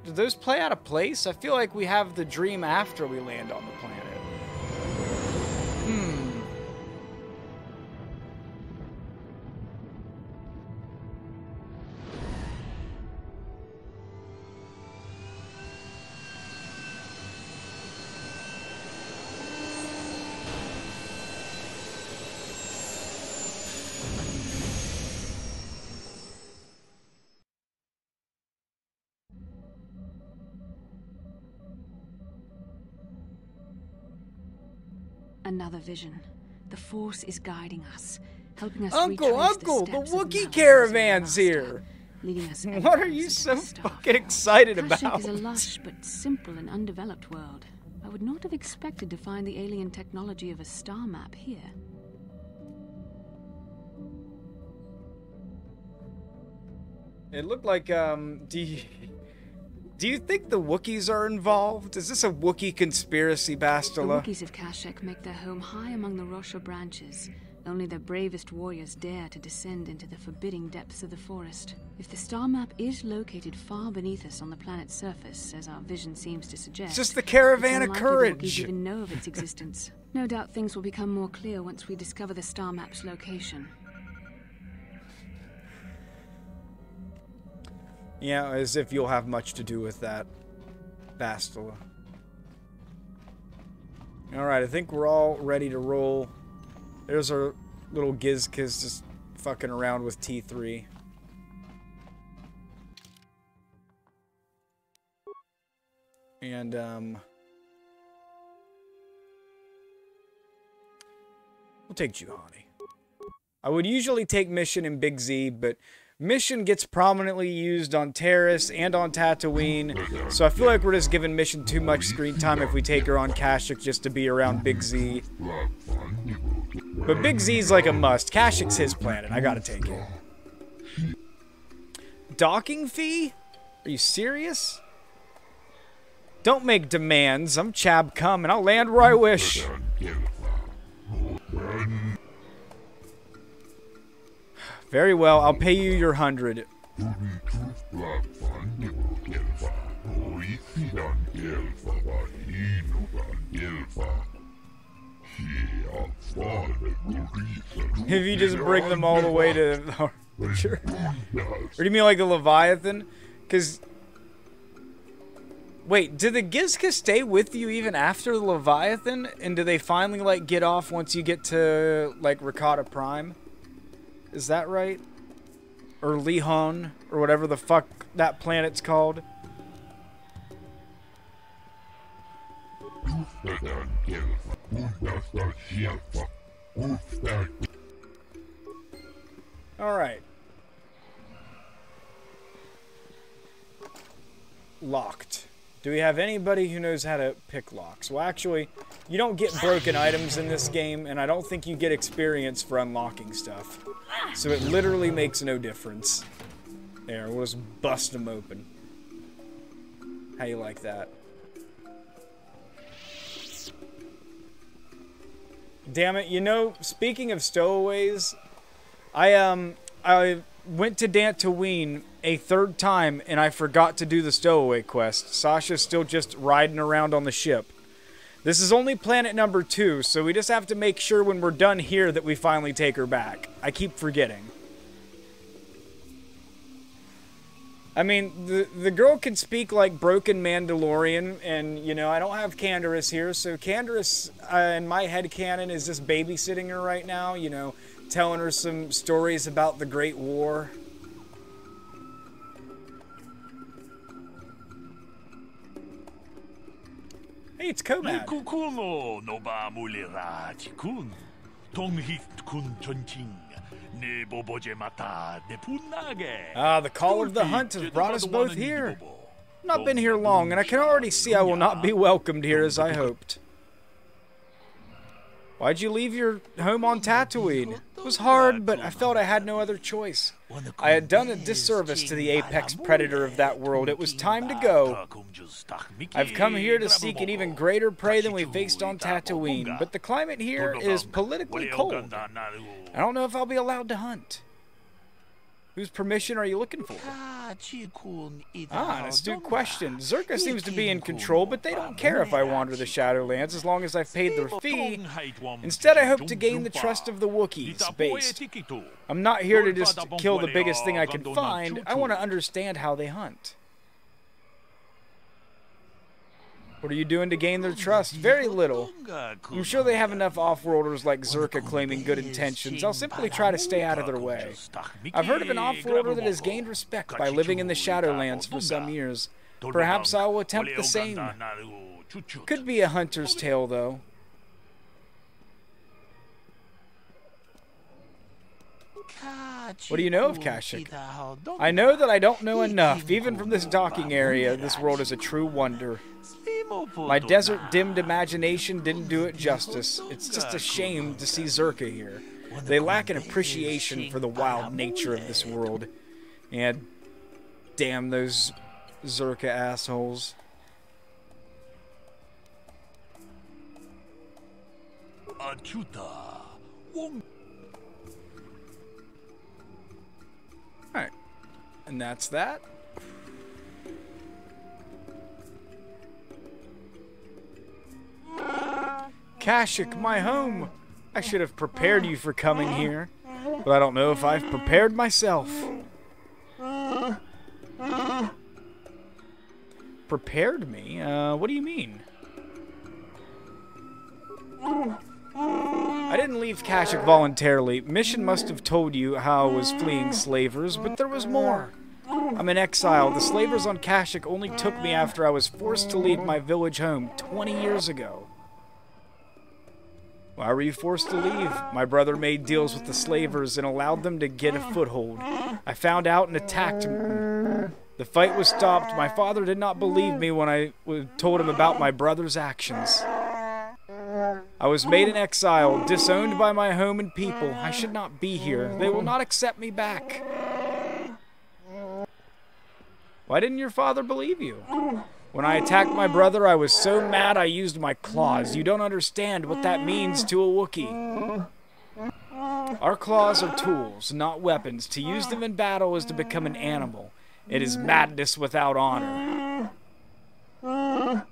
Do those play out of place? I feel like we have the dream after we land on the planet. Another vision. The Force is guiding us, helping us Uncle, retrace Uncle, the the steps of Wookiee Malak's caravan's master, here. leading us What are you so fucking excited about? Kashyyyk is a lush but simple and undeveloped world. I would not have expected to find the alien technology of a star map here. It looked like, do you think the Wookiees are involved? Is this a Wookiee conspiracy, The Bastila? Wookiees of Kashyyyk make their home high among the Rosha branches, Only their bravest warriors dare to descend into the forbidding depths of the forest. If the star map is located far beneath us on the planet's surface, as our vision seems to suggest, It's just the caravan of the courage. Wookiees even know of its existence. No doubt things will become more clear once we discover the star map's location. Yeah, as if you'll have much to do with that, Bastila. Alright, I think we're all ready to roll. There's our little Gizkiz just fucking around with T3. And, we'll take Juhani. I would usually take Mission in Big Z, but Mission gets prominently used on Terrace and on Tatooine, so I feel like we're just giving Mission too much screen time if we take her on Kashyyyk just to be around Big Z. But Big Z's like a must. Kashyyyk's his planet. I gotta take it. Docking fee? Are you serious? Don't make demands. I'm Chab Cum, and I'll land where I wish. Very well, I'll pay you your 100. If you just bring them all the way to... Sure. Or do you mean like the Leviathan? Because... Wait, did the Gizka stay with you even after the Leviathan? And do they finally, like, get off once you get to, like, Rakata Prime? Is that right? Or Lihon, or whatever the fuck that planet's called. Alright. Locked. Do we have anybody who knows how to pick locks? Well, actually, you don't get broken items in this game, and I don't think you get experience for unlocking stuff. So it literally makes no difference. There, we'll just bust them open. How you like that? Damn it, you know, speaking of stowaways, I went to Tatooine a third time, and I forgot to do the stowaway quest. Sasha's still just riding around on the ship. This is only planet number 2, so we just have to make sure when we're done here that we finally take her back. I keep forgetting. I mean, the girl can speak like broken Mandalorian, and, you know, I don't have Candaris here, so Candaris, in my headcanon, is just babysitting her right now, you know, telling her some stories about the Great War. Hey, it's Komad. Ah, the call of the hunt has brought us both here. I've not been here long, and I can already see I will not be welcomed here as I hoped. Why'd you leave your home on Tatooine? It was hard, but I felt I had no other choice. I had done a disservice to the apex predator of that world. It was time to go. I've come here to seek an even greater prey than we faced on Tatooine, but the climate here is politically cold. I don't know if I'll be allowed to hunt. Whose permission are you looking for? Ah, an astute question. Zerka seems to be in control, but they don't care if I wander the Shadowlands as long as I've paid their fee. Instead, I hope to gain the trust of the Wookiees, based. I'm not here to just kill the biggest thing I can find. I want to understand how they hunt. What are you doing to gain their trust? Very little. I'm sure they have enough off-worlders like Zerka claiming good intentions. I'll simply try to stay out of their way. I've heard of an off-worlder that has gained respect by living in the Shadowlands for some years. Perhaps I will attempt the same. Could be a hunter's tale, though. What do you know of Kashyyyk? I know that I don't know enough. Even from this docking area, this world is a true wonder. My desert-dimmed imagination didn't do it justice. It's just a shame to see Zerka here. They lack an appreciation for the wild nature of this world. And damn those Zerka assholes. And that's that. Kashyyyk, my home. I should have prepared you for coming here, but I don't know if I've prepared myself. Prepared me? What do you mean? I didn't leave Kashyyyk voluntarily. Mission must have told you how I was fleeing slavers, but there was more. I'm in exile. The slavers on Kashyyyk only took me after I was forced to leave my village home 20 years ago. Why were you forced to leave? My brother made deals with the slavers and allowed them to get a foothold. I found out and attacked them. The fight was stopped. My father did not believe me when I told him about my brother's actions. I was made an exile, disowned by my home and people. I should not be here. They will not accept me back. Why didn't your father believe you? When I attacked my brother, I was so mad I used my claws. You don't understand what that means to a Wookiee. Our claws are tools, not weapons. To use them in battle is to become an animal. It is madness without honor. I'm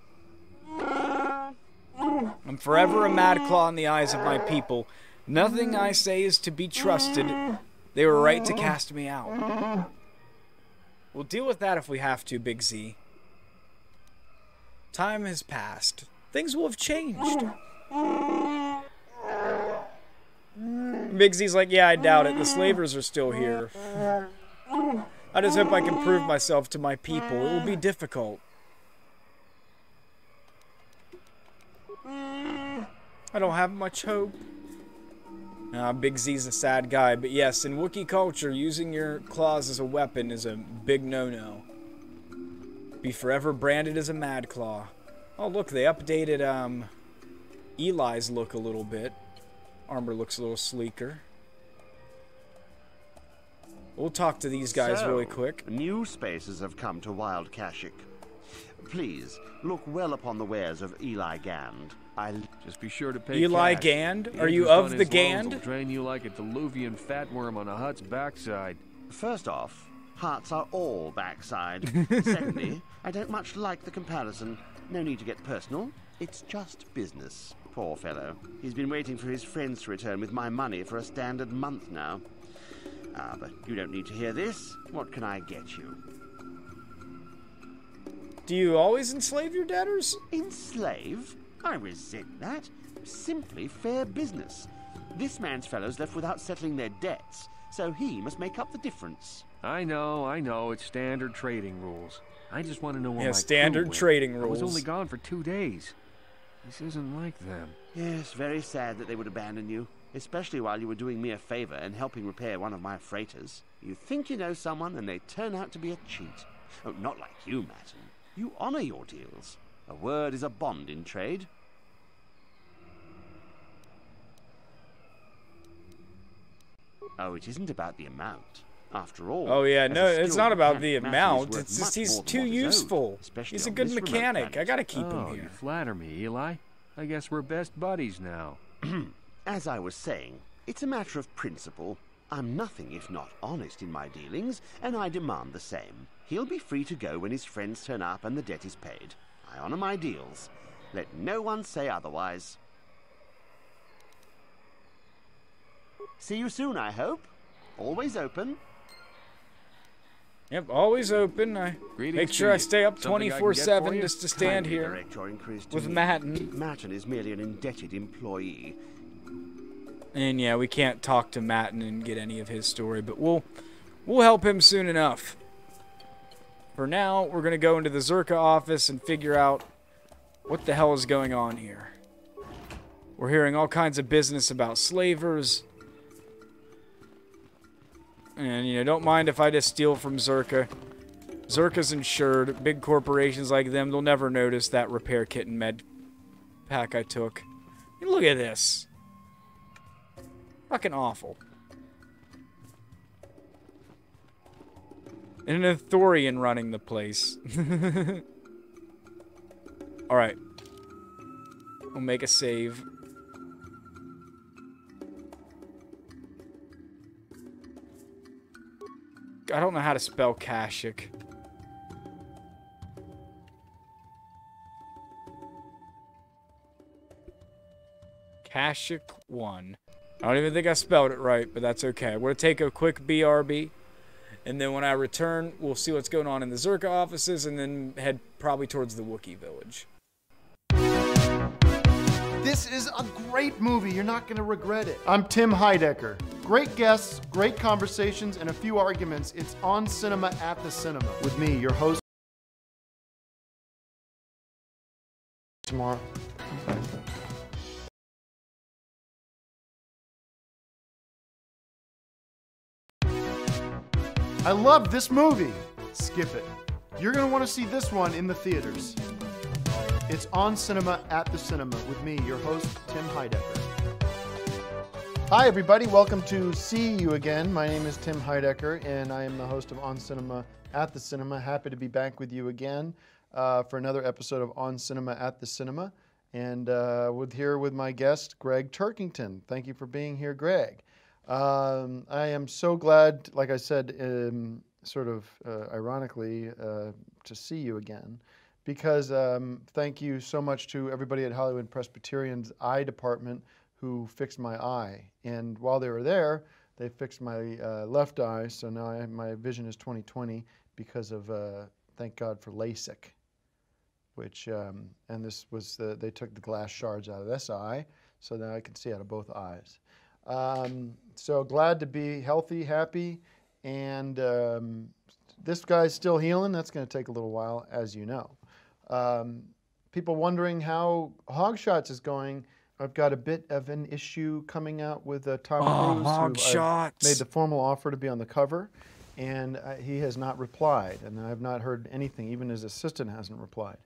forever a mad claw in the eyes of my people. Nothing I say is to be trusted. They were right to cast me out. We'll deal with that if we have to, Big Z. Time has passed. Things will have changed. Big Z's like, yeah, I doubt it. The slavers are still here. I just hope I can prove myself to my people. It will be difficult. I don't have much hope. Big Z's a sad guy, but yes, in Wookiee culture, using your claws as a weapon is a big no-no. Be forever branded as a mad claw. Oh, look, they updated Eli's look a little bit. Armor looks a little sleeker. We'll talk to these guys really quick. New spaces have come to Wild Kashyyyk. Please, look well upon the wares of Eli Gand. Just be sure to pay Eli cash. Gand? The Are you interest of on the his loans Gand? will drain you like a diluvian fatworm on a hut's backside. First off, hearts are all backside. Secondly, I don't much like the comparison. No need to get personal. It's just business. Poor fellow. He's been waiting for his friends to return with my money for a standard month now. But you don't need to hear this. What can I get you? Do you always enslave your debtors? Enslave? I resent that. Simply fair business. This man's fellows left without settling their debts, so he must make up the difference. I know, it's standard trading rules. I just want to know what my standard crew went. trading I rules. was only gone for 2 days. This isn't like them. Yes, very sad that they would abandon you, especially while you were doing me a favor and helping repair one of my freighters. You think you know someone, and they turn out to be a cheat. Oh, not like you, Matten. You honor your deals. A word is a bond in trade. Oh, it isn't about the amount. After all... Oh yeah, no, it's not about the mechanic, amount. Matthew is It's just worth he's much too more than what is owed, useful. especially He's a on good this remote mechanic. planet. I gotta keep him You here. flatter me, Eli. I guess we're best buddies now. As I was saying, it's a matter of principle. I'm nothing if not honest in my dealings, and I demand the same. He'll be free to go when his friends turn up and the debt is paid. I honor my deals. Let no one say otherwise. See you soon, I hope. Always open. Yep, always open. I Greetings make to sure I you. stay up Something I can get for 24/7 you? just to stand Kindly here direct your inquiries to with me. Matten. Matten is merely an indebted employee. And yeah, we can't talk to Matten and get any of his story, but we'll help him soon enough. For now, we're gonna go into the Zerka office and figure out what the hell is going on here. We're hearing all kinds of business about slavers. And, you know, don't mind if I just steal from Zerka. Zerka's insured. Big corporations like them, they'll never notice that repair kit and med pack I took. And look at this. Fucking awful. And an Ithorian running the place. Alright. We'll make a save. I don't know how to spell Kashyyyk. Kashyyyk 1. I don't even think I spelled it right, but that's okay. We're going to take a quick BRB, and then when I return, we'll see what's going on in the Zerka offices, and then head probably towards the Wookiee village. This is a great movie. You're not going to regret it. I'm Tim Heidecker. Great guests, great conversations, and a few arguments. It's On Cinema at the Cinema with me, your host. Tomorrow. I love this movie. Skip it. You're going to want to see this one in the theaters. It's On Cinema at the Cinema with me, your host, Tim Heidecker. Hi, everybody. Welcome to See You Again. My name is Tim Heidecker, and I am the host of On Cinema at the Cinema. Happy to be back with you again for another episode of On Cinema at the Cinema. And here with my guest, Greg Turkington. Thank you for being here, Greg. I am so glad, like I said, ironically, to see you again. Because thank you so much to everybody at Hollywood Presbyterian's eye department who fixed my eye. And while they were there, they fixed my left eye, so now my vision is 20/20 because of, thank God for LASIK, which, and this was, they took the glass shards out of this eye, so now I can see out of both eyes. So glad to be healthy, happy, and this guy's still healing. That's going to take a little while, as you know. People wondering how Hogshots is going. I've got a bit of an issue coming out with Tom Cruise. Hogshots. Made the formal offer to be on the cover, and he has not replied. And I have not heard anything. Even his assistant hasn't replied.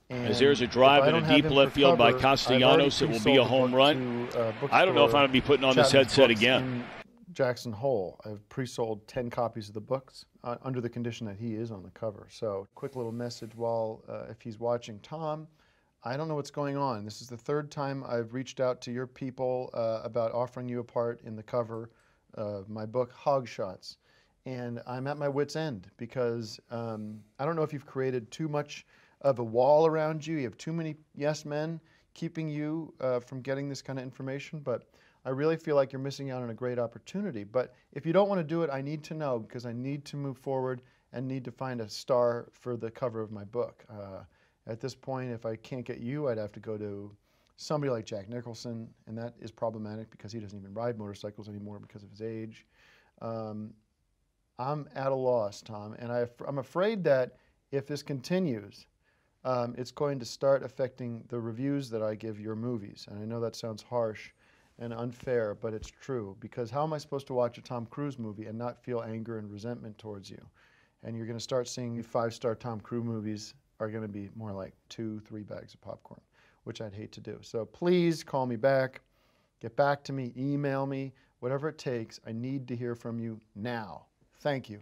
And as there's a drive in a deep left field by Castellanos, it will be a home run. I don't know if I'm going to be putting on this headset again. Jackson Hole. I've pre-sold 10 copies of the books under the condition that he is on the cover. So quick little message while, if he's watching, Tom, I don't know what's going on. This is the third time I've reached out to your people about offering you a part in the cover of my book, Hogshots. And I'm at my wit's end because I don't know if you've created too much of a wall around you. You have too many yes men keeping you from getting this kind of information, but I really feel like you're missing out on a great opportunity. But if you don't want to do it, I need to know because I need to move forward and need to find a star for the cover of my book. At this point, if I can't get you, I'd have to go to somebody like Jack Nicholson, and that is problematic because he doesn't even ride motorcycles anymore because of his age. I'm at a loss, Tom, and I'm afraid that if this continues, it's going to start affecting the reviews that I give your movies. And I know that sounds harsh and unfair, but it's true. Because how am I supposed to watch a Tom Cruise movie and not feel anger and resentment towards you? And you're going to start seeing 5-star Tom Cruise movies are going to be more like 2-3 bags of popcorn, which I'd hate to do. So please call me back, get back to me, email me, whatever it takes. I need to hear from you now. Thank you.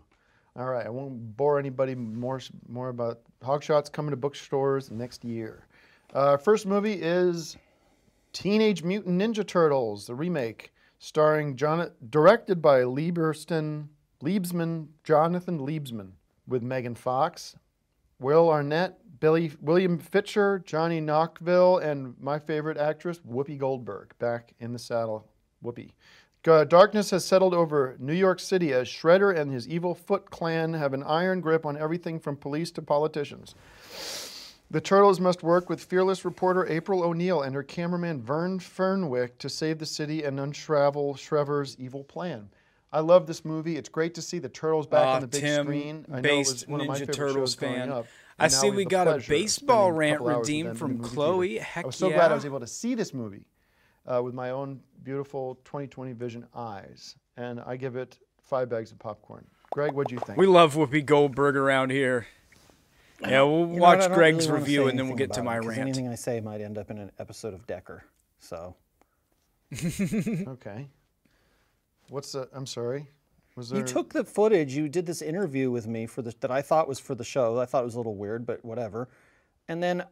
All right, I won't bore anybody more about Hogshots coming to bookstores next year. First movie is Teenage Mutant Ninja Turtles, the remake, starring directed by Jonathan Liebsman, with Megan Fox, Will Arnett, William Fitcher, Johnny Knoxville, and my favorite actress, Whoopi Goldberg, back in the saddle. Whoopi. Darkness has settled over New York City as Shredder and his evil Foot Clan have an iron grip on everything from police to politicians. The Turtles must work with fearless reporter April O'Neil and her cameraman Vern Fernwick to save the city and unravel Shredder's evil plan. I love this movie. It's great to see the Turtles back on the big screen. I know it was one of my favorite shows growing up. I see we got a baseball rant redeemed from Chloe. Heck yeah. I was so glad I was able to see this movie with my own beautiful 20/20 vision eyes. And I give it 5 bags of popcorn. Greg, what'd you think? We love Whoopi Goldberg around here. Yeah, we'll watch Greg's review and then we'll get to my rant. Anything I say might end up in an episode of Decker, so. Okay. I'm sorry. You took the footage, you did this interview with me that I thought was for the show. I thought it was a little weird, but whatever. And then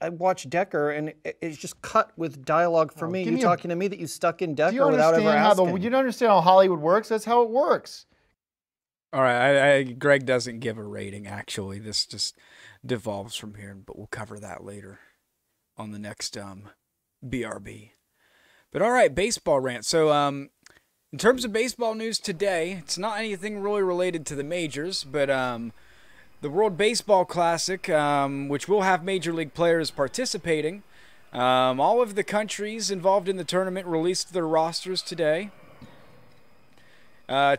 I watched Decker, and it's just cut with dialogue for me. You talking to me that you stuck in Decker without ever asking. You don't understand how Hollywood works? That's how it works. All right, Greg doesn't give a rating, actually. This just devolves from here, but we'll cover that later on the next BRB. But all right, baseball rant. So in terms of baseball news today, it's not anything really related to the majors, but the World Baseball Classic, which will have Major League players participating, all of the countries involved in the tournament released their rosters today.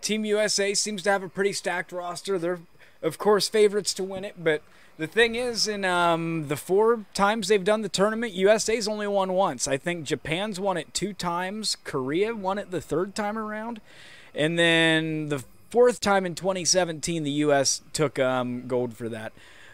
Team USA seems to have a pretty stacked roster. They're, of course, favorites to win it, but the thing is, in the 4 times they've done the tournament, USA's only won once. I think Japan's won it 2 times. Korea won it the 3rd time around. And then the 4th time in 2017, the U.S. took gold for that.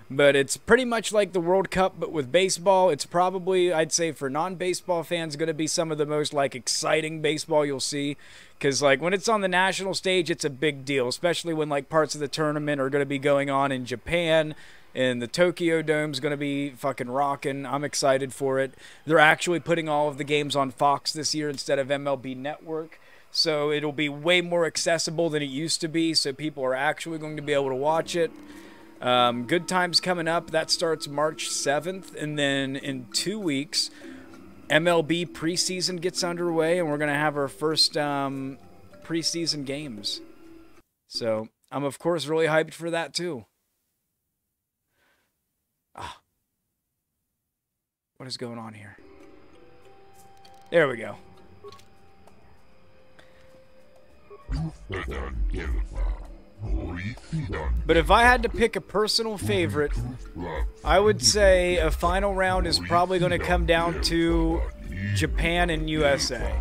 But it's pretty much like the World Cup, but with baseball. It's probably, I'd say, for non-baseball fans, going to be some of the most, like, exciting baseball you'll see. Because, like, when it's on the national stage, it's a big deal, especially when, like, parts of the tournament are going to be going on in Japan, and the Tokyo Dome's going to be fucking rocking. I'm excited for it. They're actually putting all of the games on Fox this year instead of MLB Network. So it'll be way more accessible than it used to be, so people are actually going to be able to watch it. Good times coming up. That starts March 7th, and then in 2 weeks, MLB preseason gets underway, and we're going to have our first preseason games. So I'm, of course, really hyped for that, too. What is going on here? There we go. But if I had to pick a personal favorite, I would say a final round is probably going to come down to Japan and USA.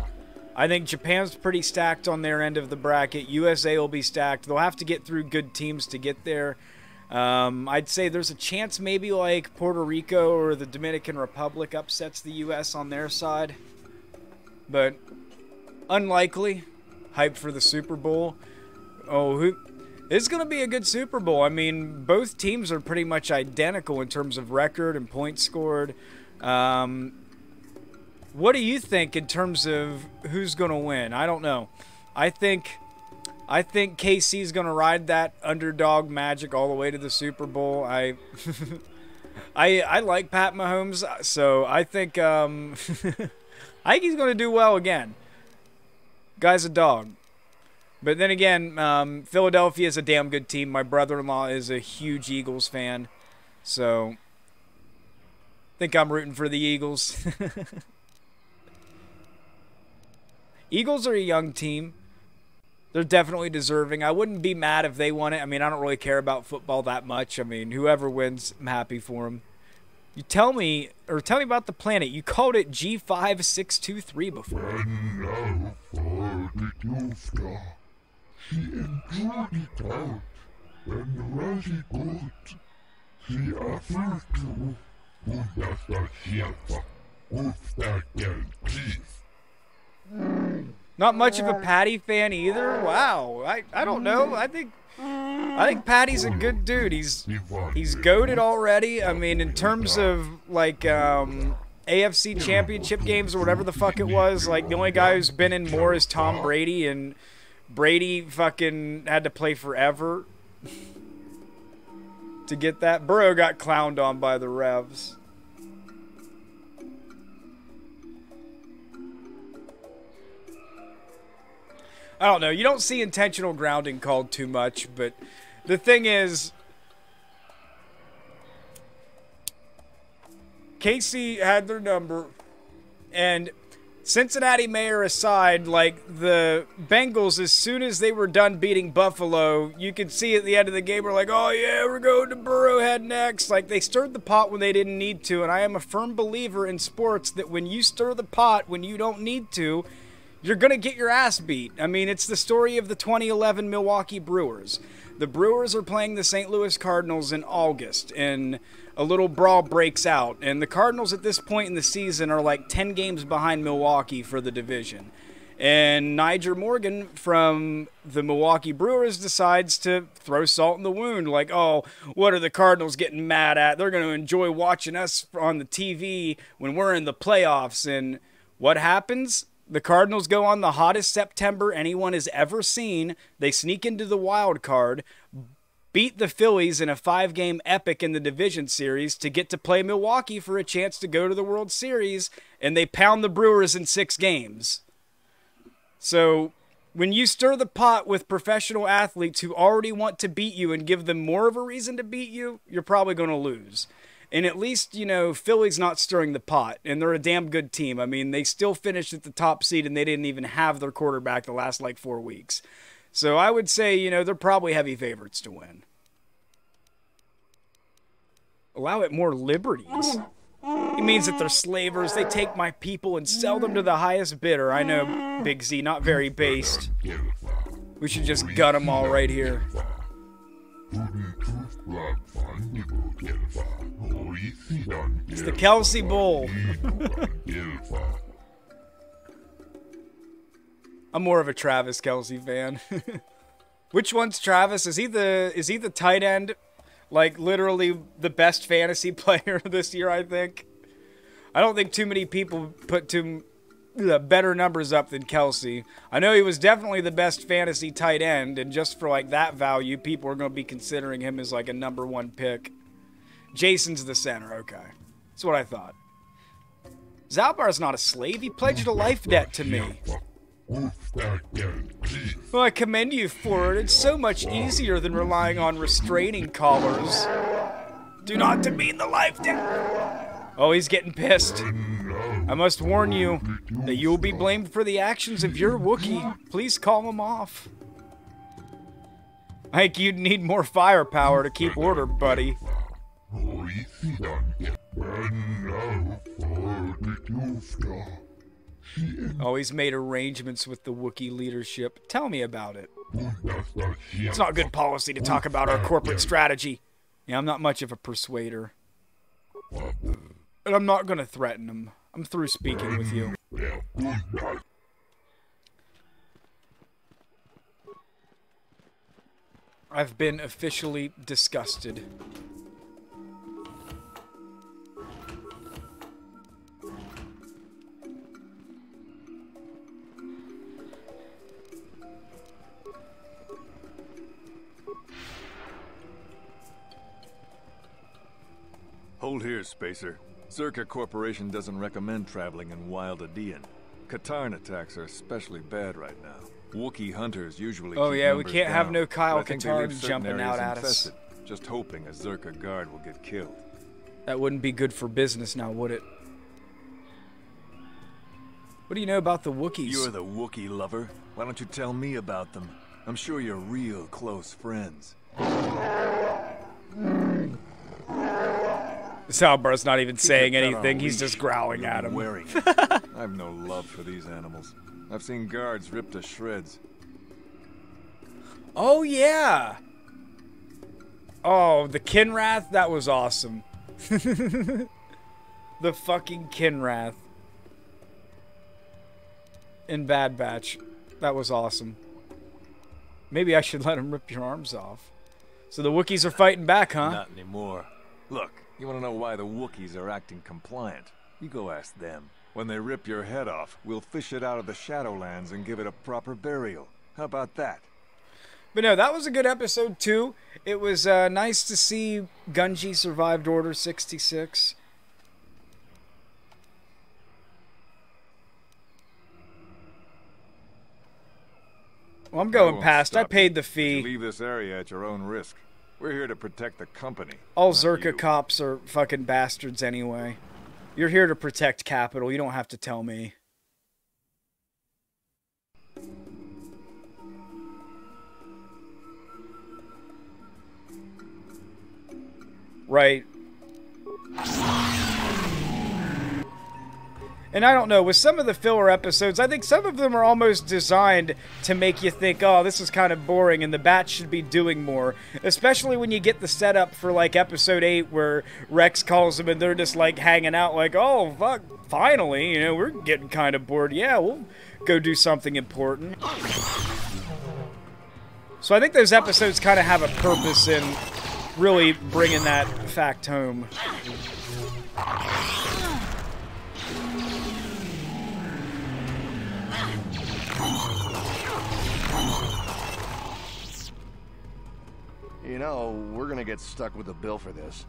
I think Japan's pretty stacked on their end of the bracket. USA will be stacked. They'll have to get through good teams to get there. I'd say there's a chance maybe like Puerto Rico or the Dominican Republic upsets the U.S. on their side. But unlikely. Hyped for the Super Bowl. It's going to be a good Super Bowl. I mean, both teams are pretty much identical in terms of record and points scored. What do you think in terms of who's going to win? I don't know. I think KC's going to ride that underdog magic all the way to the Super Bowl. I like Pat Mahomes, so I think I think he's going to do well again. Guy's a dog. But then again, Philadelphia is a damn good team. My brother-in-law is a huge Eagles fan, so I think I'm rooting for the Eagles. Eagles are a young team. They're definitely deserving. I wouldn't be mad if they won it. I mean, I don't really care about football that much. I mean, whoever wins, I'm happy for them. You tell me about the planet. You called it G5623 before. Not much of a Patty fan either. Wow, I don't know. I think Patty's a good dude. He's goated already. I mean, in terms of like AFC Championship games or whatever the fuck it was, like the only guy who's been in more is Tom Brady, and Brady fucking had to play forever to get that. Burrow got clowned on by the refs. I don't know. You don't see intentional grounding called too much, but the thing is, KC had their number, and Cincinnati Mayor aside, like the Bengals, as soon as they were done beating Buffalo, you could see at the end of the game, we're like, oh yeah, we're going to Burrowhead next. Like, they stirred the pot when they didn't need to, and I am a firm believer in sports that when you stir the pot when you don't need to, you're going to get your ass beat. I mean, it's the story of the 2011 Milwaukee Brewers. The Brewers are playing the St. Louis Cardinals in August, and a little brawl breaks out. And the Cardinals at this point in the season are like 10 games behind Milwaukee for the division. And Niger Morgan from the Milwaukee Brewers decides to throw salt in the wound. Like, oh, what are the Cardinals getting mad at? They're going to enjoy watching us on the TV when we're in the playoffs. And what happens? The Cardinals go on the hottest September anyone has ever seen. They sneak into the wild card, beat the Phillies in a 5-game epic in the division series to get to play Milwaukee for a chance to go to the World Series, and they pound the Brewers in 6 games. So when you stir the pot with professional athletes who already want to beat you and give them more of a reason to beat you, you're probably going to lose. And at least, you know, Philly's not stirring the pot, and they're a damn good team. I mean, they still finished at the top seed, and they didn't even have their quarterback the last, 4 weeks. So I would say, you know, they're probably heavy favorites to win. Allow it more liberties. It means that they're slavers. They take my people and sell them to the highest bidder. I know, Big Z, not very based. We should just gut them all right here. It's the Kelsey Bowl. I'm more of a Travis Kelsey fan. Which one's Travis? Is he the tight end? Like, literally the best fantasy player this year, I think. I don't think too many people put better numbers up than Kelsey. I know he was definitely the best fantasy tight end, and just for, that value, people are going to be considering him as, a #1 pick. Jason's the center, okay. That's what I thought. Zalbar's not a slave. He pledged a life debt to me. Well, I commend you for it. It's so much easier than relying on restraining collars. Do not demean the life debt. Oh, he's getting pissed. I must warn you that you will be blamed for the actions of your Wookiee. Please call him off. I think you'd need more firepower to keep order, buddy. Oh, he's made arrangements with the Wookiee leadership. Tell me about it. It's not good policy to talk about our corporate strategy. Yeah, I'm not much of a persuader. And I'm not going to threaten him. I'm through speaking with you. I've been officially disgusted. Hold here, Spacer. Zerka Corporation doesn't recommend traveling in Wild Adean. Katarn attacks are especially bad right now. Wookiee hunters usually Oh keep yeah, we numbers can't down, have no Kyle but I think they leave Katarn certain jumping out areas at us. infested, just hoping a Zerka guard will get killed. That wouldn't be good for business now, would it? What do you know about the Wookiees? You're the Wookiee lover. Why don't you tell me about them? I'm sure you're real close friends. Salbar's not even saying anything. He's just growling at him. I've no love for these animals. I've seen guards ripped to shreds. Oh, yeah. Oh, the Kinrath? That was awesome. The fucking Kinrath. In Bad Batch. That was awesome. Maybe I should let him rip your arms off. So the Wookiees are fighting back, huh? Not anymore. Look, you want to know why the Wookiees are acting compliant? You go ask them. When they rip your head off, we'll fish it out of the Shadowlands and give it a proper burial. How about that? But no, that was a good episode, too. It was nice to see Gungi survived Order 66. Well, I'm going past. I paid the fee. You leave this area at your own risk. We're here to protect the company. All Zerka cops are fucking bastards anyway. You're here to protect Capital. You don't have to tell me. Right. And I don't know, with some of the filler episodes, I think some of them are almost designed to make you think, oh, this is kind of boring and the Bat should be doing more. Especially when you get the setup for, like, Episode 8 where Rex calls them and they're just, like, hanging out like, oh, fuck, finally, you know, we're getting kind of bored. Yeah, we'll go do something important. So I think those episodes kind of have a purpose in really bringing that fact home. You know, we're gonna get stuck with the bill for this.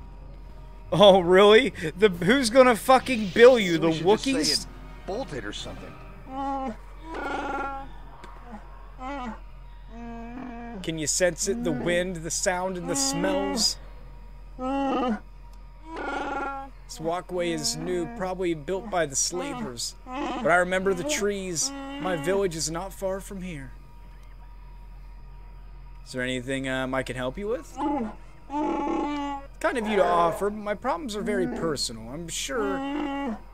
Oh, really? Who's gonna fucking bill you? So The we should just say Wookiees? it bolted or something. Can you sense it? The wind, the sound, and the smells? This walkway is new, probably built by the slavers. But I remember the trees. My village is not far from here. Is there anything I can help you with? Kind of you to offer, but my problems are very personal. I'm sure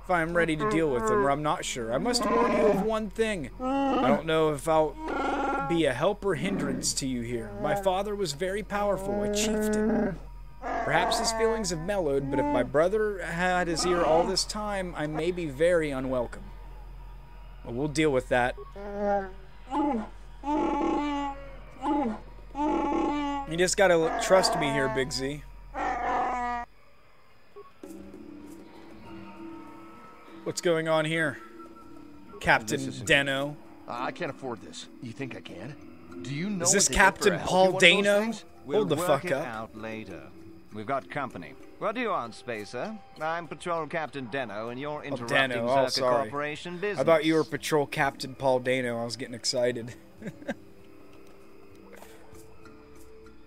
if I'm ready to deal with them, or I'm not sure. I must warn you of one thing. I don't know if I'll be a help or hindrance to you here. My father was very powerful, a chieftain. Perhaps his feelings have mellowed, but if my brother had his ear all this time, I may be very unwelcome. Well, we'll deal with that. You just gotta trust me here, Big Z. What's going on here, Captain Deno? I can't afford this. You think I can? Do you know? Is this Captain Paul Dano? Hold the fuck up. Out later. We've got company. What do you want, Spacer? I'm Patrol Captain Deno, and you're interrupting Zerka Corporation business. I thought you were Patrol Captain Paul Dano. I was getting excited.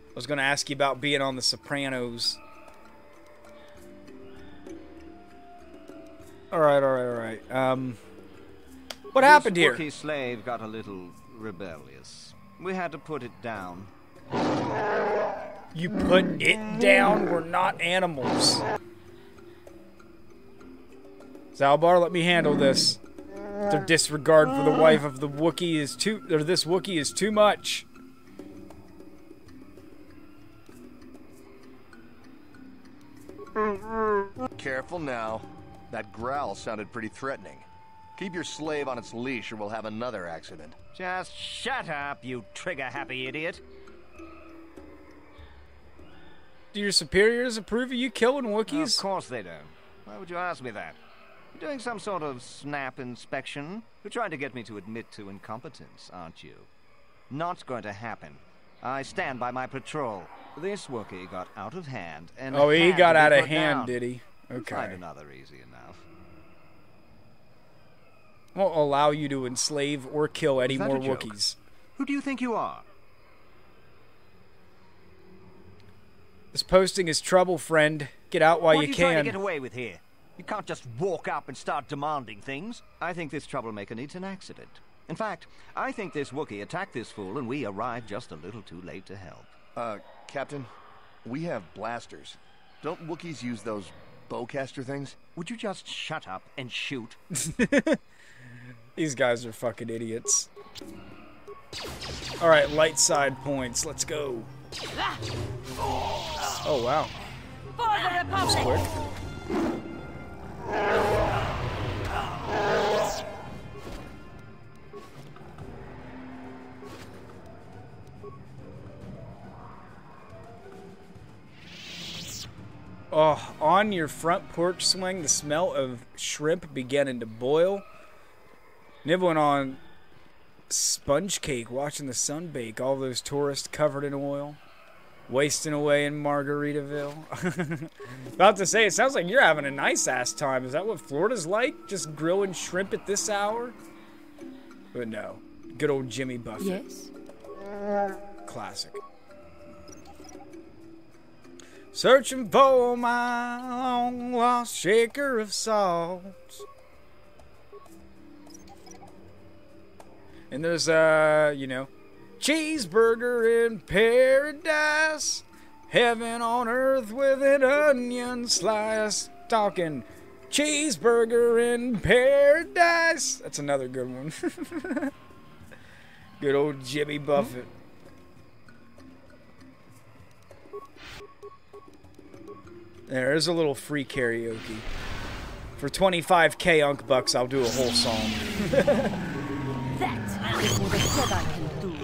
I was going to ask you about being on The Sopranos. Alright. What happened here? This Wookiee slave got a little rebellious. We had to put it down. You put it down? We're not animals. Zalbar, let me handle this. Their disregard for the wife of the Wookiee is too... or this Wookiee is too much. Careful now. That growl sounded pretty threatening. Keep your slave on its leash or we'll have another accident. Just shut up, you trigger-happy idiot. Do your superiors approve of you killing Wookiees? Of course they don't. Why would you ask me that? You're doing some sort of snap inspection? You're trying to get me to admit to incompetence, aren't you? Not going to happen. I stand by my patrol. This Wookiee got out of hand and... Oh, he got out of hand, down. did he? Okay. Find another easy enough. Won't allow you to enslave or kill any more Wookiees. Who do you think you are? This posting is trouble, friend. Get out while you can. What are you trying to get away with here? You can't just walk up and start demanding things. I think this troublemaker needs an accident. In fact, I think this Wookiee attacked this fool and we arrived just a little too late to help. Captain, we have blasters. Don't Wookiees use those bowcaster things? Would you just shut up and shoot? These guys are fucking idiots. Alright, light side points. Let's go. Oh, wow. That was quick. Oh, on your front porch swing, the smell of shrimp beginning to boil. Nibbling on sponge cake, watching the sun bake. All those tourists covered in oil. Wasting away in Margaritaville. About to say, it sounds like you're having a nice-ass time. Is that what Florida's like? Just grilling shrimp at this hour? But no. Good old Jimmy Buffett. Yes? Classic. Searching for my long-lost shaker of salt. And there's, you know, cheeseburger in paradise, heaven on earth with an onion slice. Talking cheeseburger in paradise. That's another good one. Good old Jimmy Buffett. There's a little free karaoke. For 25k Unk Bucks, I'll do a whole song. That is what a Jedi can do.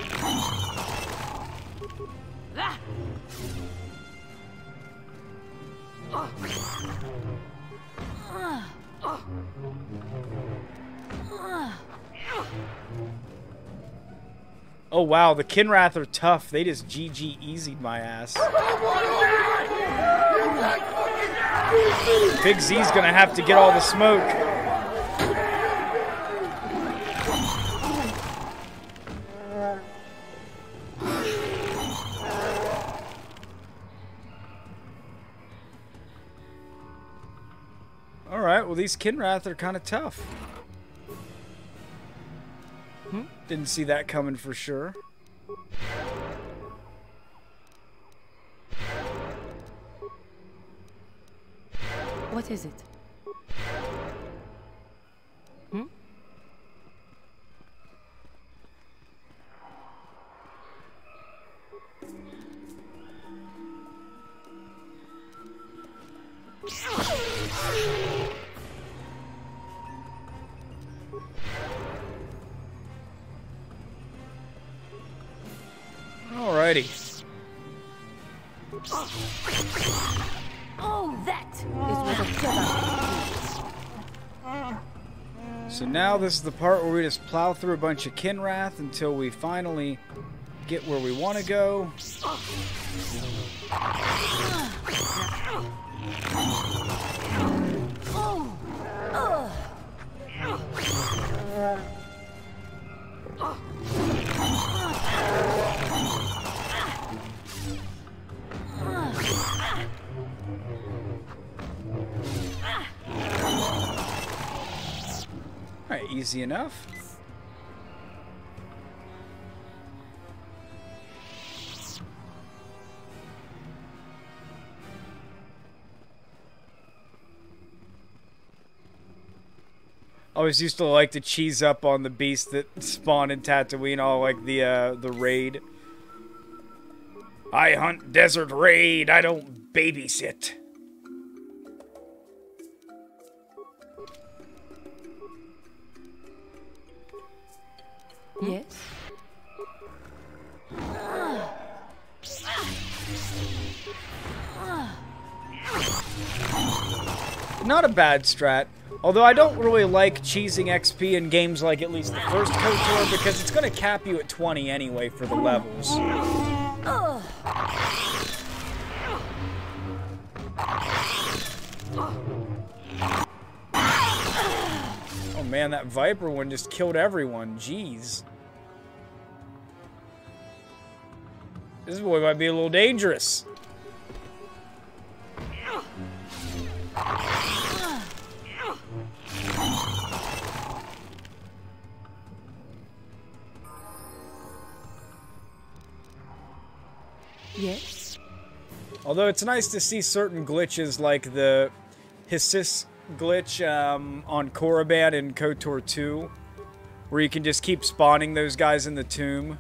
Oh wow, the Kinrath are tough. They just GG easied my ass. Big Z's gonna have to get all the smoke. Alright, well these Kinrath are kind of tough. Didn't see that coming for sure. What is it? Alrighty. Oh, that is what a Jedi. So now this is the part where we just plow through a bunch of Kinrath until we finally get where we want to go. Alright, easy enough. I always used to like to cheese up on the beasts that spawn in Tatooine, all like the raid. I hunt desert raid, I don't babysit. Yes. Not a bad strat. Although I don't really like cheesing XP in games like at least the first KOTOR because it's going to cap you at 20 anyway for the levels. Oh man, that Viper one just killed everyone. Jeez. This boy might be a little dangerous. Yes. Although it's nice to see certain glitches like the Hissis glitch on Korriban in KOTOR 2, where you can just keep spawning those guys in the tomb.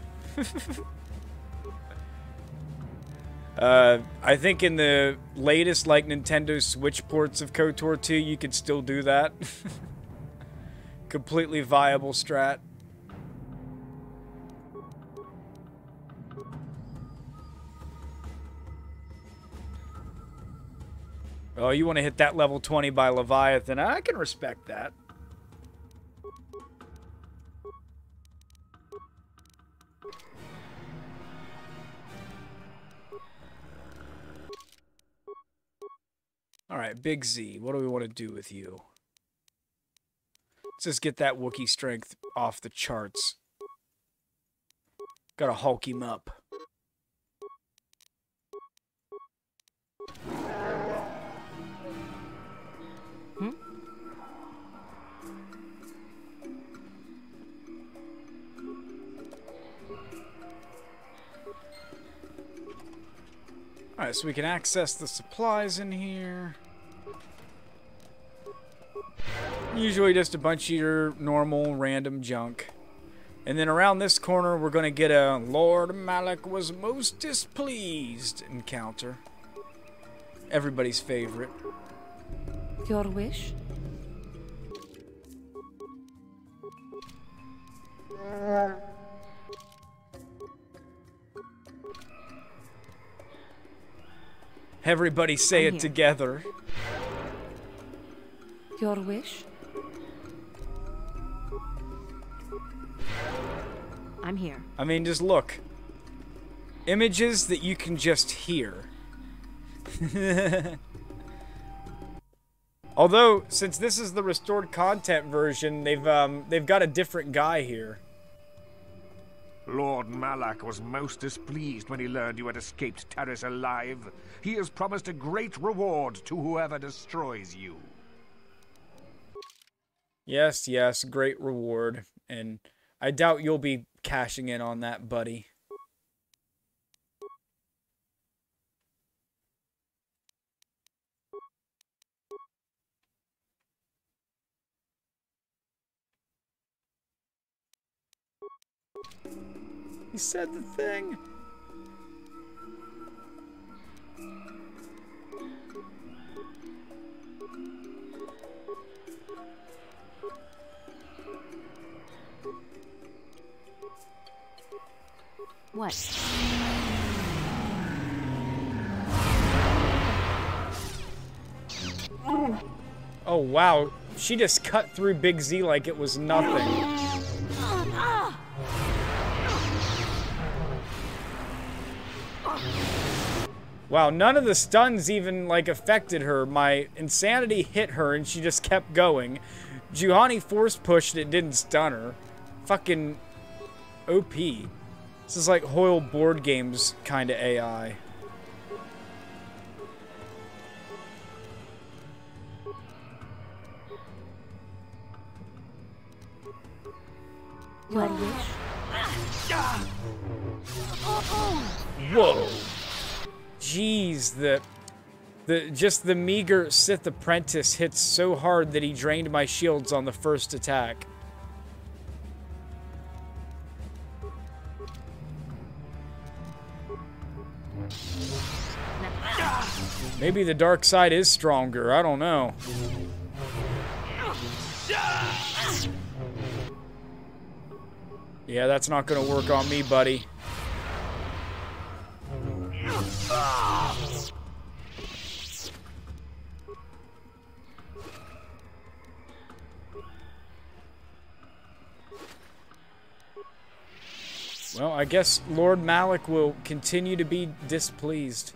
I think in the latest like Nintendo Switch ports of KOTOR 2 you could still do that. Completely viable strat. Oh, you want to hit that level 20 by Leviathan? I can respect that. Alright, Big Z, what do we want to do with you? Let's just get that Wookiee strength off the charts. Gotta Hulk him up. Alright, so we can access the supplies in here. Usually just a bunch of your normal random junk. And then around this corner we're going to get a Lord Malak was most displeased encounter. Everybody's favorite. Your wish? Everybody say it together. Your wish? I'm here. I mean, just look. Images that you can just hear. Although, since this is the restored content version, they've got a different guy here. Lord Malak was most displeased when he learned you had escaped Terrace alive. He has promised a great reward to whoever destroys you. Yes, yes, great reward. And I doubt you'll be cashing in on that, buddy. He said the thing. What? Oh, wow. She just cut through Big Z like it was nothing. Wow, none of the stuns even, like, affected her. My insanity hit her and she just kept going. Juhani force pushed it, didn't stun her. Fucking OP. This is like Hoyle board games kind of AI. What wish? Whoa. Jeez, just the meager Sith apprentice hits so hard that he drained my shields on the first attack. Maybe the dark side is stronger, I don't know. Yeah, that's not gonna work on me, buddy. Well, I guess Lord Malak will continue to be displeased.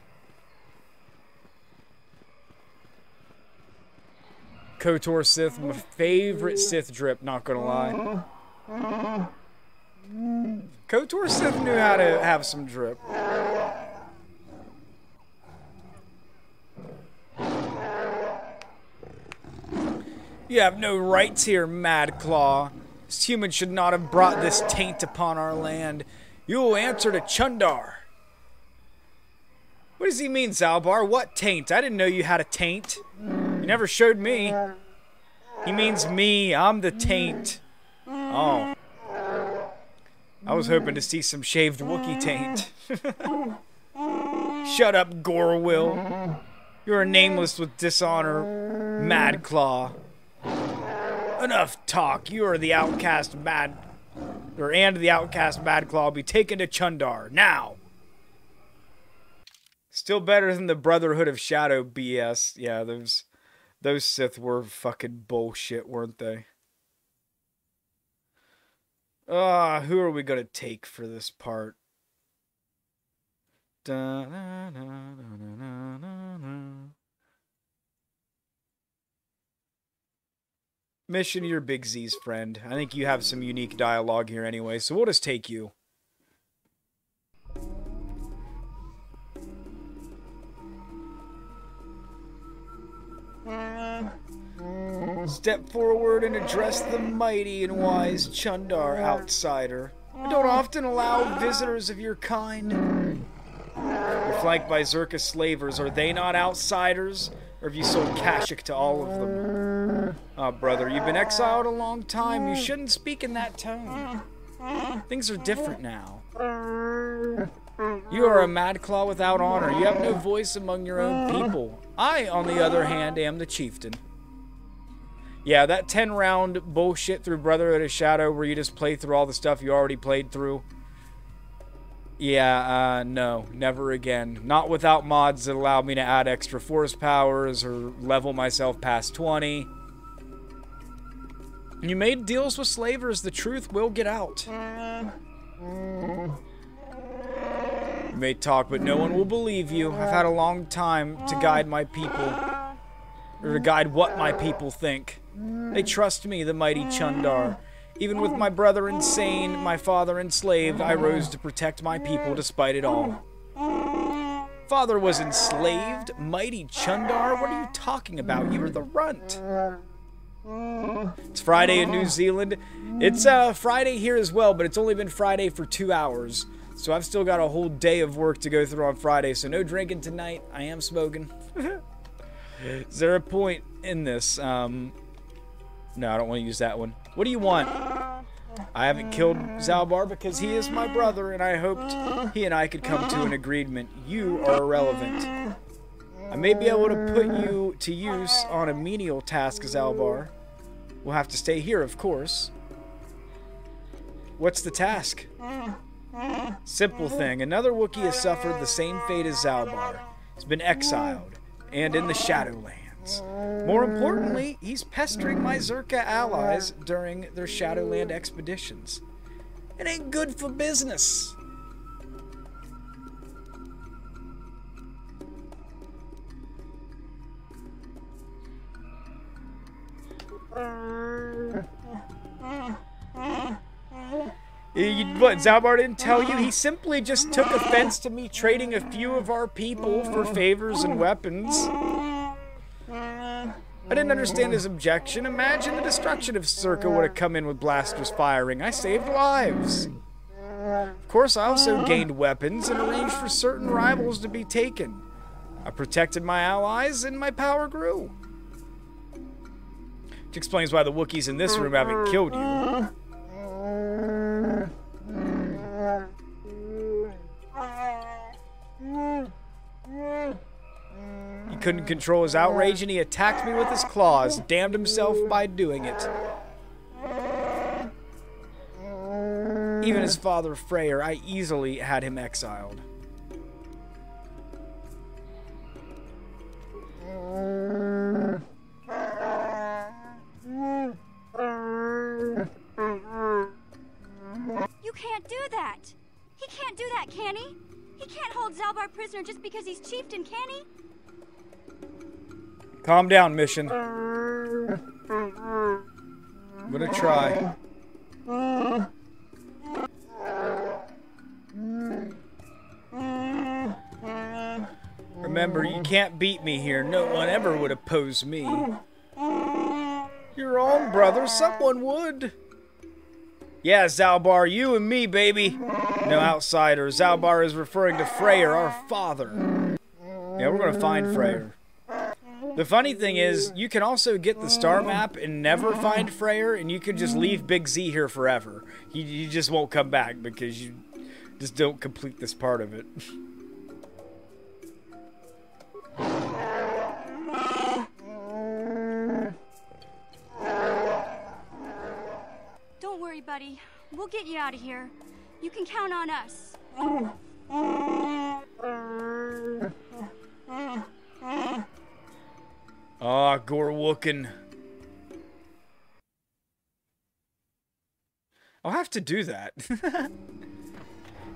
KOTOR Sith, my favorite Sith drip, not gonna lie. KOTOR Sith knew how to have some drip. You have no rights here, Mad Claw. This human should not have brought this taint upon our land. You will answer to Chundar. What does he mean, Zalbar? What taint? I didn't know you had a taint. You never showed me. He means me. I'm the taint. Oh. I was hoping to see some shaved Wookiee taint. Shut up, Gorwill. You're a nameless with dishonor, Mad Claw. Enough talk. You are the outcast and the outcast Mad Claw will be taken to Chundar now. Still better than the Brotherhood of Shadow BS. Yeah, those Sith were fucking bullshit, weren't they? Who are we gonna take for this part? Mission, you're Big Z's friend. I think you have some unique dialogue here anyway, so we'll just take you. Step forward and address the mighty and wise Chundar outsider. I don't often allow visitors of your kind. You're flanked by Zerka slavers. Are they not outsiders? Or have you sold Kashyyyk to all of them? Oh, brother, you've been exiled a long time. You shouldn't speak in that tone. Things are different now. You are a Mad Claw without honor. You have no voice among your own people. I, on the other hand, am the chieftain. Yeah, that 10-round bullshit through Brotherhood of Shadow where you just play through all the stuff you already played through. Yeah, no, never again. Not without mods that allow me to add extra force powers or level myself past 20. You made deals with slavers, the truth will get out. You may talk, but no one will believe you. I've had a long time to guide my people, or to guide what my people think. They trust me, the mighty Chundar. Even with my brother insane, my father enslaved, I rose to protect my people despite it all. Father was enslaved? Mighty Chundar? What are you talking about? You were the runt. It's Friday in New Zealand. It's Friday here as well, but it's only been Friday for 2 hours. So I've still got a whole day of work to go through on Friday, so no drinking tonight. I am smoking. Is there a point in this? No, I don't want to use that one. What do you want? I haven't killed Zalbar because he is my brother, and I hoped he and I could come to an agreement. You are irrelevant. I may be able to put you to use on a menial task, Zalbar. We'll have to stay here, of course. What's the task? Simple thing. Another Wookiee has suffered the same fate as Zalbar. He's been exiled, and in the Shadowlands. More importantly, he's pestering my Zerka allies during their Shadowland expeditions. It ain't good for business. What, Zalbar didn't tell you? He simply just took offense to me trading a few of our people for favors and weapons. I didn't understand his objection. Imagine the destruction if Zerka would have come in with blasters firing. I saved lives. Of course, I also gained weapons and arranged for certain rivals to be taken. I protected my allies and my power grew. Which explains why the Wookiees in this room haven't killed you. He couldn't control his outrage and he attacked me with his claws, damned himself by doing it. Even his father Freyr, I easily had him exiled. You can't do that! He can't do that, can he? He can't hold Zalbar prisoner just because he's chieftain, can he? Calm down, Mission. I'm gonna try. Remember, you can't beat me here. No one ever would oppose me. You're wrong, brother. Someone would. Yeah, Zalbar, you and me, baby. No outsider. Zalbar is referring to Freyr, our father. Yeah, we're gonna find Freyr. The funny thing is, you can also get the star map and never find Freyr, and you can just leave Big Z here forever. You just won't come back because you just don't complete this part of it. Don't worry, buddy. We'll get you out of here. You can count on us. Ah, Gorwookin. I'll have to do that.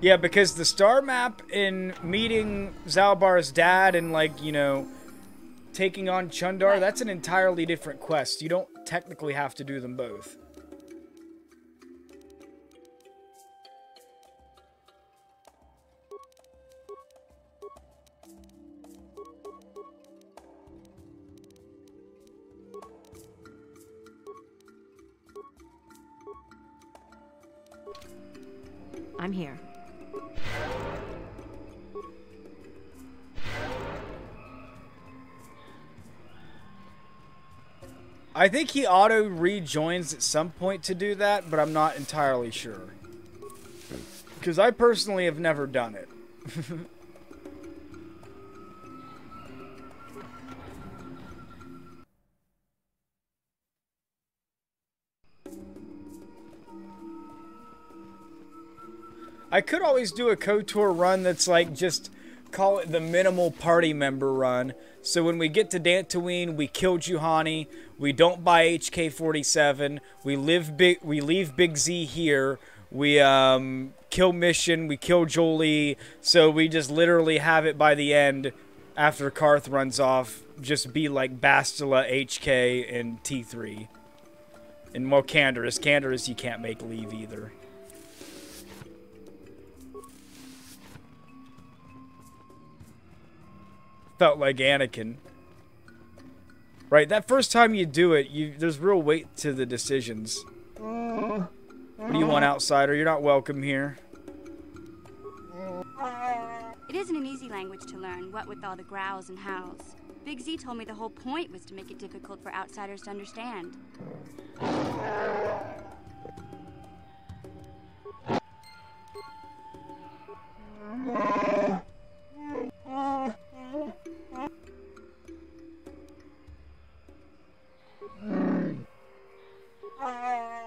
Yeah, because the star map in meeting Zalbar's dad and, like, you know, taking on Chundar, that's an entirely different quest. You don't technically have to do them both. I'm here. I think he auto rejoins at some point to do that, but I'm not entirely sure. Because I personally have never done it. I could always do a KOTOR run that's like, just call it the minimal party member run. So when we get to Tatooine, we kill Juhani, we don't buy HK-47, we leave Big Z here, we kill mission, we kill Jolie, so we just literally have it by the end, after Karth runs off, just be like Bastila, HK, and T3. And well, Canderous you can't make leave either. Felt like Anakin. Right, that first time you do it, there's real weight to the decisions. What do you want, outsider? You're not welcome here. It isn't an easy language to learn, what with all the growls and howls. Big Z told me the whole point was to make it difficult for outsiders to understand.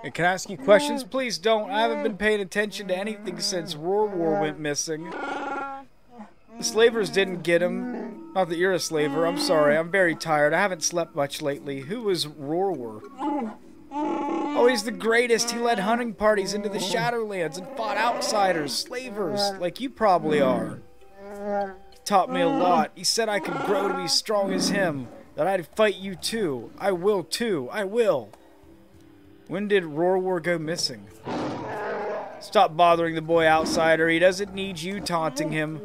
Hey, can I ask you questions? Please don't. I haven't been paying attention to anything since War went missing. The slavers didn't get him. Not that you're a slaver. I'm sorry. I'm very tired. I haven't slept much lately. Who was Rorwar? Oh, he's the greatest. He led hunting parties into the Shadowlands and fought outsiders, slavers, like you probably are. He taught me a lot. He said I could grow to be strong as him, that I'd fight you too. I will too. I will. When did Rorwar go missing? Stop bothering the boy, outsider. He doesn't need you taunting him.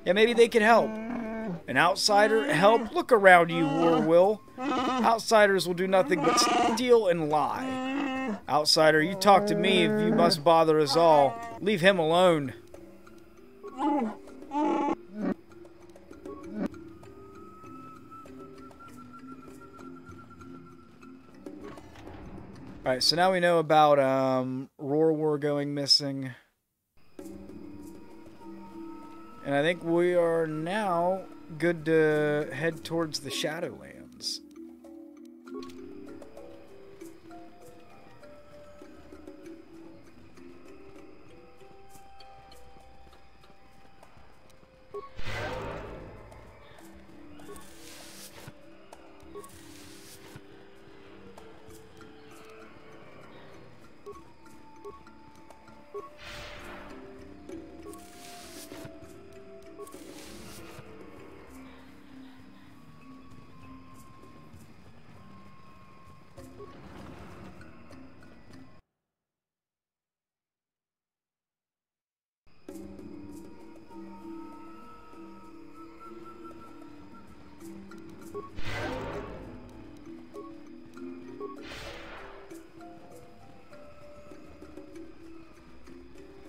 Yeah, maybe they could help. An outsider help? Look around you, Warwill. Outsiders will do nothing but steal and lie. Outsider, you talk to me if you must bother us all. Leave him alone. Alright, so now we know about Rorwar going missing. And I think we are now good to head towards the Shadowlands.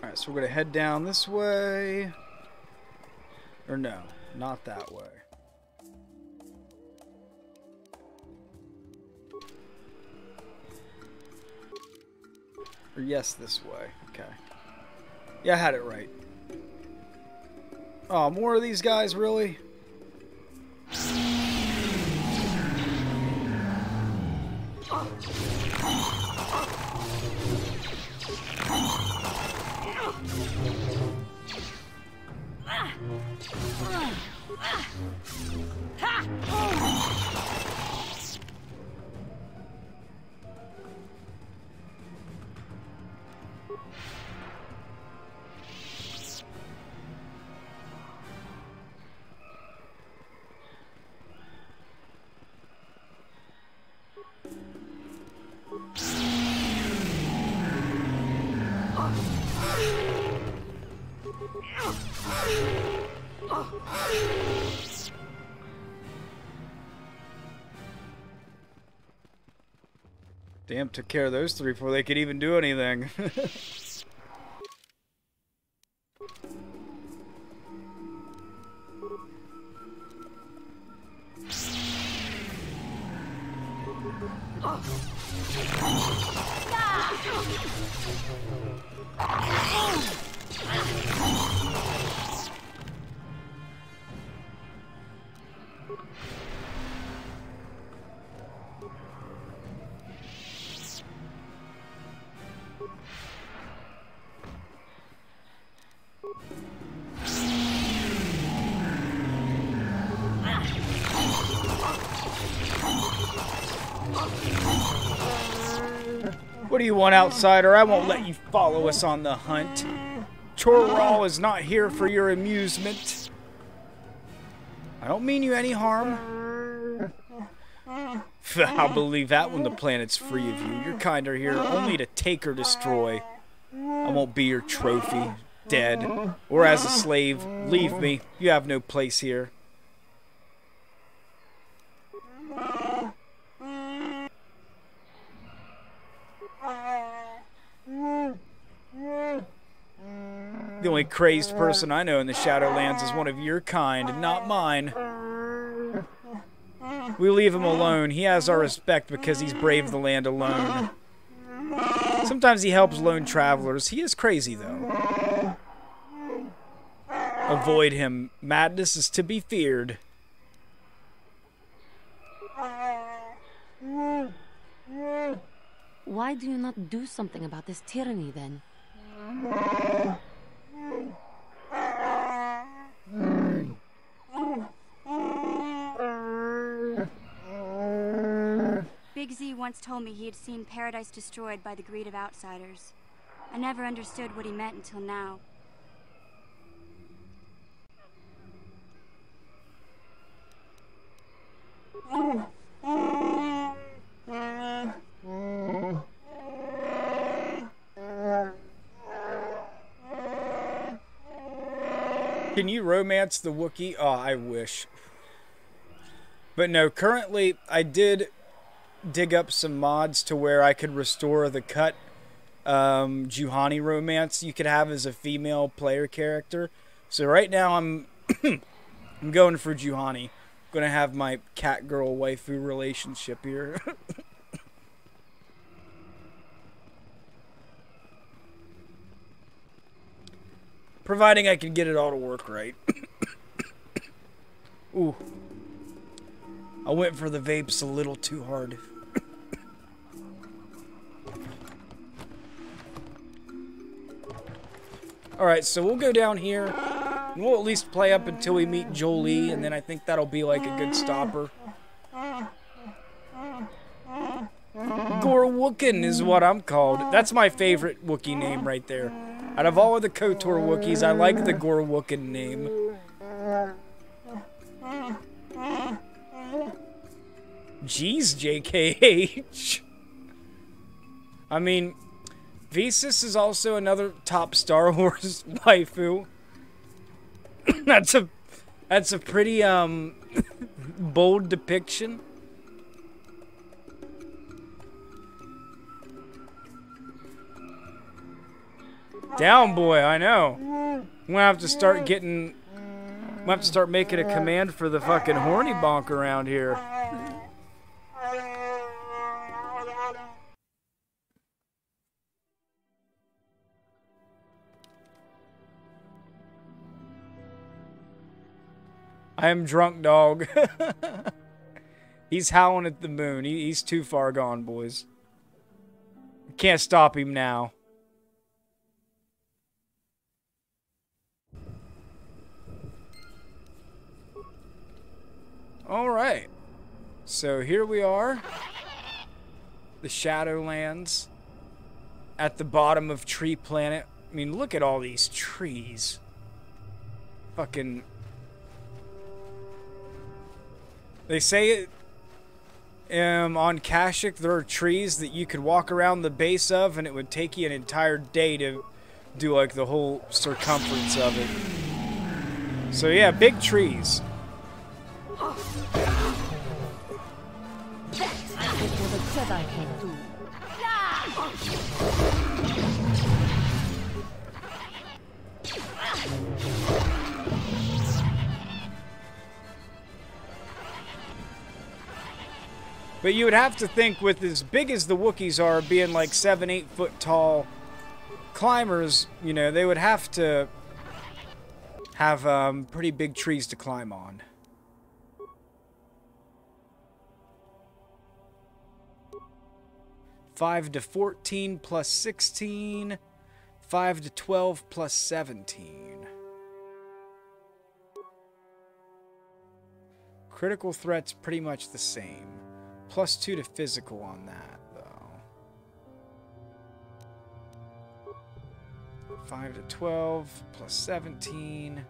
Alright, so we're going to head down this way. Or no, not that way. Or yes, this way. Okay. Yeah, I had it right. Oh, more of these guys, really? Damn, took care of those three before they could even do anything. What do you want, outsider? I won't let you follow us on the hunt. Chorral is not here for your amusement. I don't mean you any harm. I'll believe that when the planet's free of you. Your kind are here only to take or destroy. I won't be your trophy, dead, or as a slave. Leave me. You have no place here. The only crazed person I know in the Shadowlands is one of your kind, and not mine. We leave him alone. He has our respect because he's braved the land alone. Sometimes he helps lone travelers. He is crazy, though. Avoid him. Madness is to be feared. Why do you not do something about this tyranny, then? Big Z once told me he had seen paradise destroyed by the greed of outsiders. I never understood what he meant until now. Can you romance the Wookiee? Oh, I wish. But no, currently I did dig up some mods to where I could restore the cut Juhani romance you could have as a female player character. So right now I'm I'm going for Juhani. I'm gonna have my cat girl waifu relationship here. Providing I can get it all to work right. Ooh. I went for the vapes a little too hard. Alright, so we'll go down here. And we'll at least play up until we meet Jolie, and then I think that'll be like a good stopper. Gorwookin is what I'm called. That's my favorite Wookiee name right there. Out of all of the KOTOR Wookiees, I like the Gorwookin name. Jeez, JKH. I mean, Visas is also another top Star Wars waifu. That's a pretty bold depiction. Down boy, I know. I'm gonna have to start getting. I'm gonna have to start making a command for the fucking horny bonk around here. I am drunk, dog. He's howling at the moon. He's too far gone, boys. Can't stop him now. Alright. So here we are. The Shadowlands. At the bottom of Tree Planet. I mean, look at all these trees. Fucking... They say on Kashyyyk there are trees that you could walk around the base of and it would take you an entire day to do like the whole circumference of it. So yeah, big trees. But you would have to think with as big as the Wookiees are, being like 7-8 foot tall climbers, you know, they would have to have pretty big trees to climb on. (5 to 14 plus 16, 5 to 12 plus 17. Critical threat's pretty much the same. +2 to physical on that, though. 5 to 12 plus 17.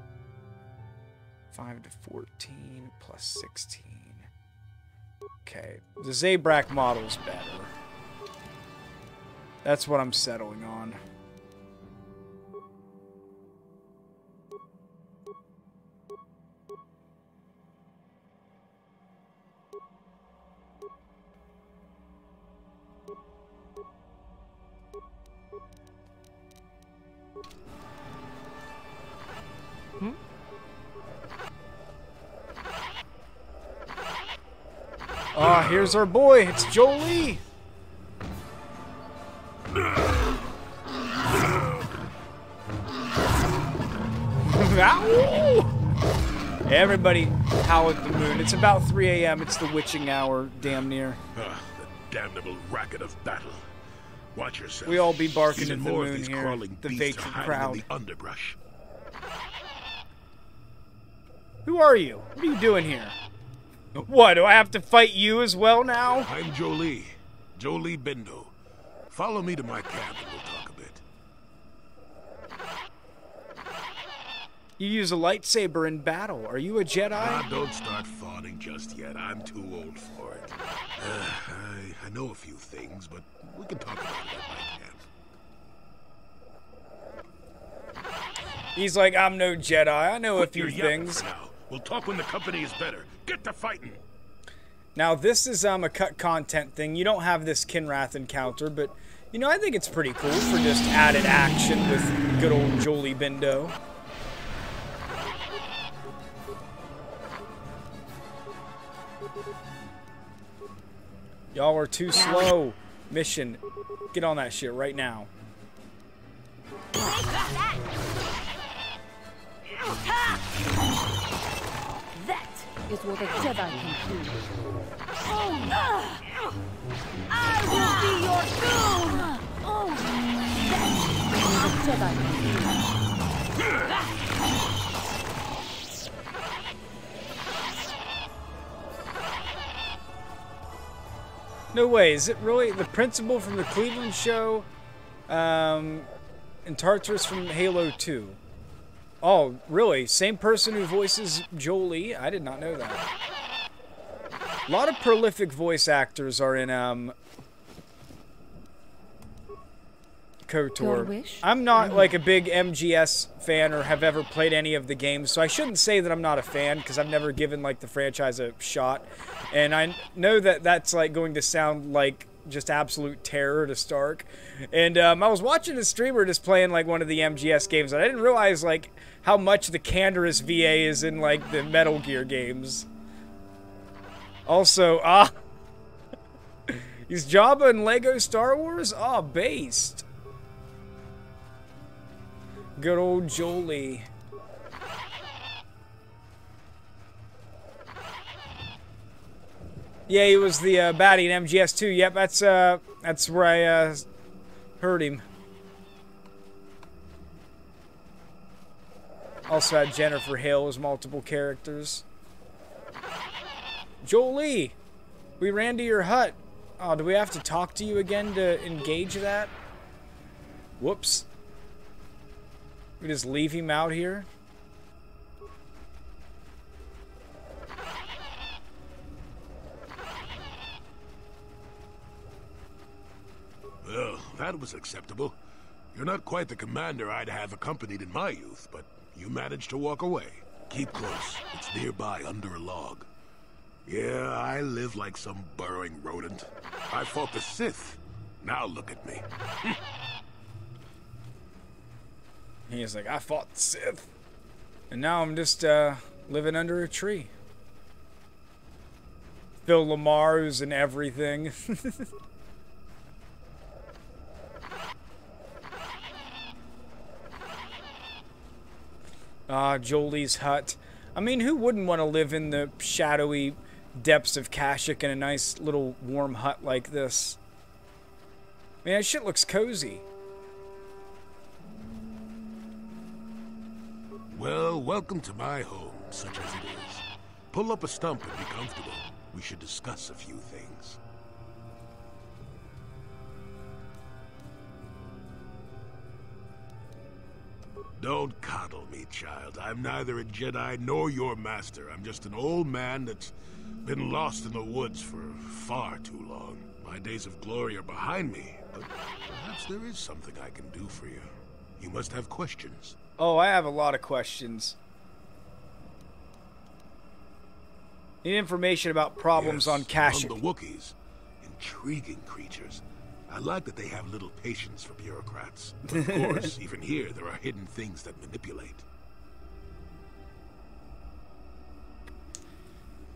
5 to 14 plus 16. Okay, the Zabrak model's better. That's what I'm settling on. Ah, here's our boy. It's Jolie. Everybody howl at the moon. It's about 3 a.m. It's the witching hour, damn near. The damnable racket of battle. Watch yourself. We all be barking Even at the more moon of these here. crawling The beasts are vacant hiding crowd. in the underbrush. Who are you? What are you doing here? What, do I have to fight you as well now? I'm Jolie. Jolie Bindo. Follow me to my cabin. We'll talk a bit. You use a lightsaber in battle. Are you a Jedi? Ah, don't start fawning just yet. I'm too old for it. I know a few things, but we can talk about it at my camp. He's like, I'm no Jedi. I know Quit a few your yapping things. for now. We'll talk when the company is better. Get to fighting. Now, this is a cut content thing. You don't have this Kinrath encounter, but, you know, I think it's pretty cool for just added action with good old Jolie Bindo. Y'all are too slow. Mission. Get on that shit right now. That is what a Jedi can do. I will be your doom! That is what a Jedi can do. No way. Is it really the principal from the Cleveland show? And Tartarus from Halo 2. Oh, really? Same person who voices Jolie? I did not know that. A lot of prolific voice actors are in KOTOR. I'm not like a big MGS fan or have ever played any of the games, so I shouldn't say that I'm not a fan because I've never given like the franchise a shot. And I know that that's like going to sound like just absolute terror to Stark. And I was watching a streamer just playing like one of the MGS games, and I didn't realize like how much the Canderous VA is in like the Metal Gear games. Also, is Jabba in Lego Star Wars? Based. Good old Jolie. Yeah, he was the baddie in MGS 2. Yep, that's where I heard him. Also had Jennifer Hale as multiple characters. Jolie, we ran to your hut. Oh, do we have to talk to you again to engage that? Whoops. We just leave him out here? Well, that was acceptable. You're not quite the commander I'd have accompanied in my youth, but you managed to walk away. Keep close. It's nearby under a log. Yeah, I live like some burrowing rodent. I fought the Sith. Now look at me. He's like, I fought the Sith. And now I'm just living under a tree. Phil Lamar's and everything. Jolie's hut. I mean, who wouldn't want to live in the shadowy depths of Kashyyyk in a nice little warm hut like this? Man, that shit looks cozy. Well, welcome to my home, such as it is. Pull up a stump and be comfortable. We should discuss a few things. Don't coddle me, child. I'm neither a Jedi nor your master. I'm just an old man that's been lost in the woods for far too long. My days of glory are behind me, but perhaps there is something I can do for you. You must have questions. Oh, I have a lot of questions. Need information about problems on Kashyyyk. The Wookiees. Intriguing creatures. I like that they have little patience for bureaucrats. But of course, even here, there are hidden things that manipulate.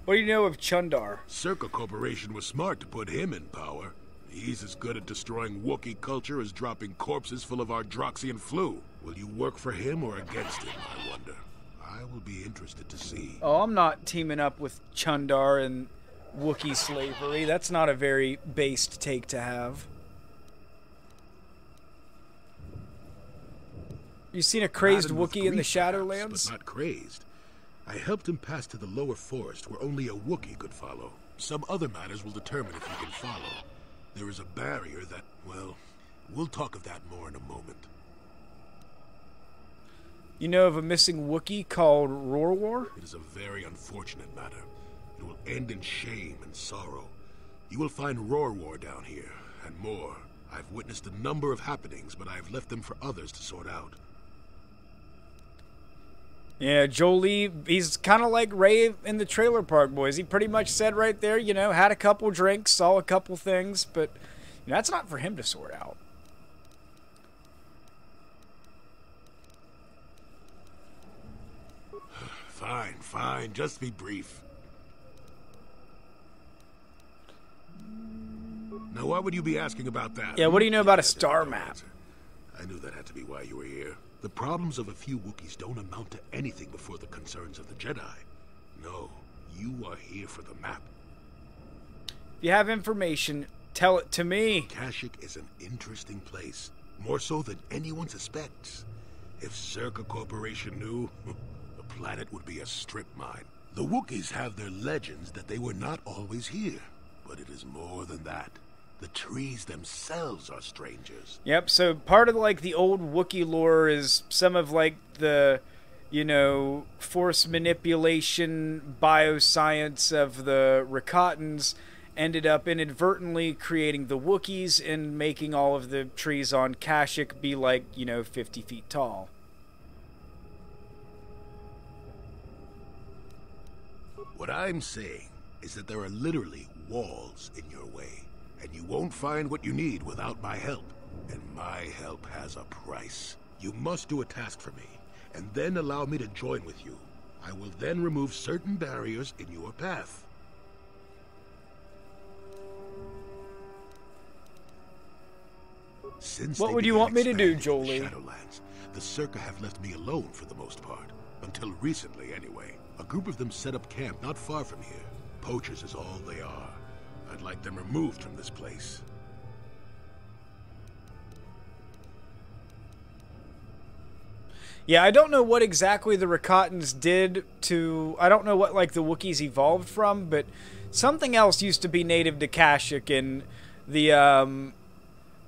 What do you know of Chundar? Circa Corporation was smart to put him in power. He's as good at destroying Wookiee culture as dropping corpses full of Ardroxian flu. Will you work for him or against him, I wonder? I will be interested to see. Oh, I'm not teaming up with Chundar and Wookiee slavery. That's not a very based take to have. You seen a crazed Wookiee in the Shadowlands? But not crazed. I helped him pass to the lower forest where only a Wookiee could follow. Some other matters will determine if you can follow. There is a barrier that, well, we'll talk of that more in a moment. You know of a missing Wookiee called Rorwar? It is a very unfortunate matter. It will end in shame and sorrow. You will find Rorwar down here, and more. I've witnessed a number of happenings, but I've left them for others to sort out. Yeah, Jolie, he's kind of like Ray in the Trailer Park Boys. He pretty much said right there, you know, had a couple drinks, saw a couple things, but you know, that's not for him to sort out. Fine, fine, just be brief. Now, why would you be asking about that? Yeah, what do you know about a star map? I knew that had to be why you were here. The problems of a few Wookiees don't amount to anything before the concerns of the Jedi. No, you are here for the map. If you have information, tell it to me. Kashyyyk is an interesting place, more so than anyone suspects. If Circa Corporation knew, the planet would be a strip mine. The Wookiees have their legends that they were not always here, but it is more than that. The trees themselves are strangers. Yep, so part of like the old Wookiee lore is some of like the, you know, force manipulation, bioscience of the Rakatans ended up inadvertently creating the Wookiees and making all of the trees on Kashyyyk be like, you know, 50 feet tall. What I'm saying is that there are literally walls in your way. And you won't find what you need without my help. And my help has a price. You must do a task for me, and then allow me to join with you. I will then remove certain barriers in your path. Since what would you want me to do, Jolie? Shadowlands, the Circa have left me alone for the most part. Until recently, anyway. A group of them set up camp not far from here. Poachers is all they are. I'd like them removed from this place. Yeah, I don't know what exactly the Rakatans did to... I don't know what, like, the Wookiees evolved from, but something else used to be native to Kashyyyk, and the,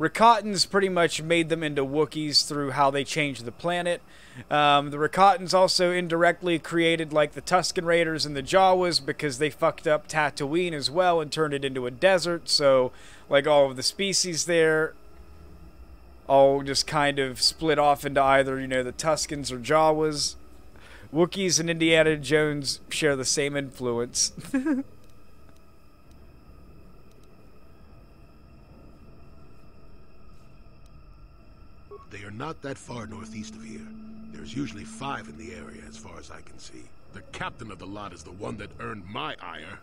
Rakatans pretty much made them into Wookiees through how they changed the planet. The Rakatans also indirectly created, like, the Tusken Raiders and the Jawas because they fucked up Tatooine as well and turned it into a desert, so, like, all of the species there all just kind of split off into either, you know, the Tuskens or Jawas. Wookiees and Indiana Jones share the same influence. They are not that far northeast of here. There's usually 5 in the area as far as I can see. The captain of the lot is the one that earned my ire.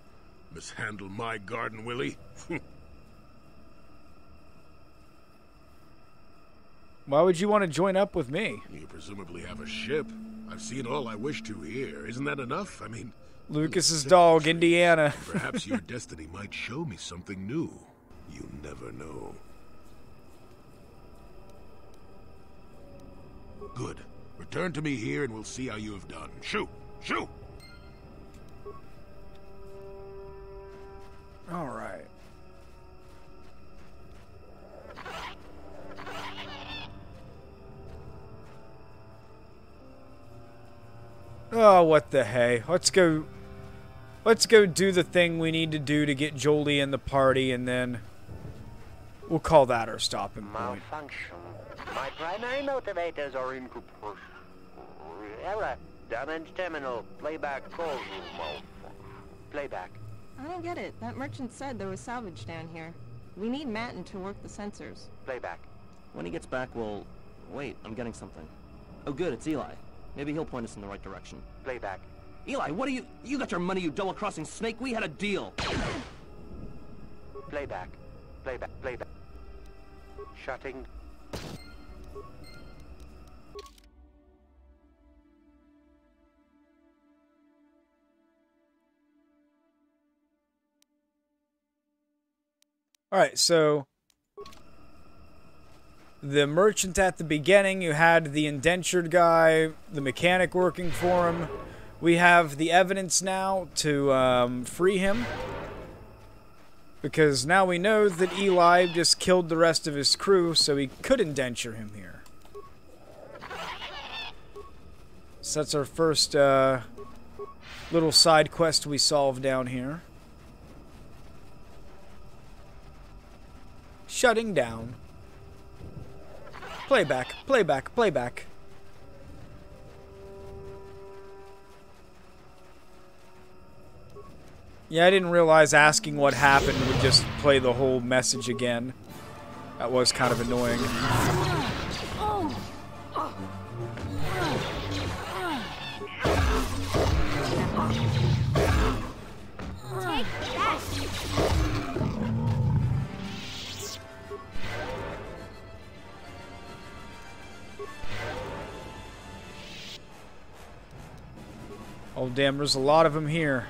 Mishandle my garden, Willie. Why would you want to join up with me? You presumably have a ship. I've seen all I wish to here. Isn't that enough? I mean... Lucas's dog, Indiana. Perhaps your destiny might show me something new. You never know. Good. Return to me here and we'll see how you have done. Shoot! Shoot! All right. Oh, what the hey. Let's go do the thing we need to do to get Jolie in the party, and then we'll call that our stopping point. Malfunction. My primary motivators are in error. Damage terminal. Playback call. Playback. I don't get it. That merchant said there was salvage down here. We need Matten to work the sensors. Playback. When he gets back, we'll... Wait, I'm getting something. Oh good, it's Eli. Maybe he'll point us in the right direction. Playback. Eli, what are you... You got your money, you double-crossing snake. We had a deal. Playback. Playback. Playback. Shutting. Alright, so the merchant at the beginning, you had the indentured guy, the mechanic working for him. We have the evidence now to free him. Because now we know that Eli just killed the rest of his crew, so he could indenture him here. So that's our first little side quest we solved down here. Shutting down. Playback, playback, playback. Yeah, I didn't realize asking what happened would just play the whole message again. That was kind of annoying. Take that! Oh damn, there's a lot of them here.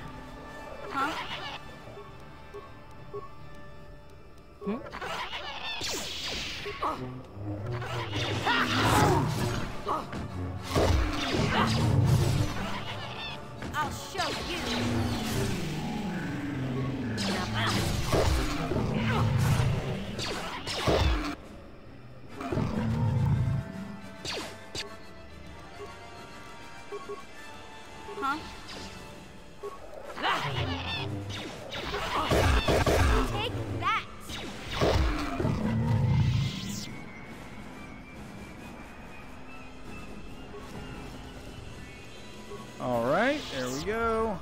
Huh? I'll show you. Huh? Take that! Alright, there we go.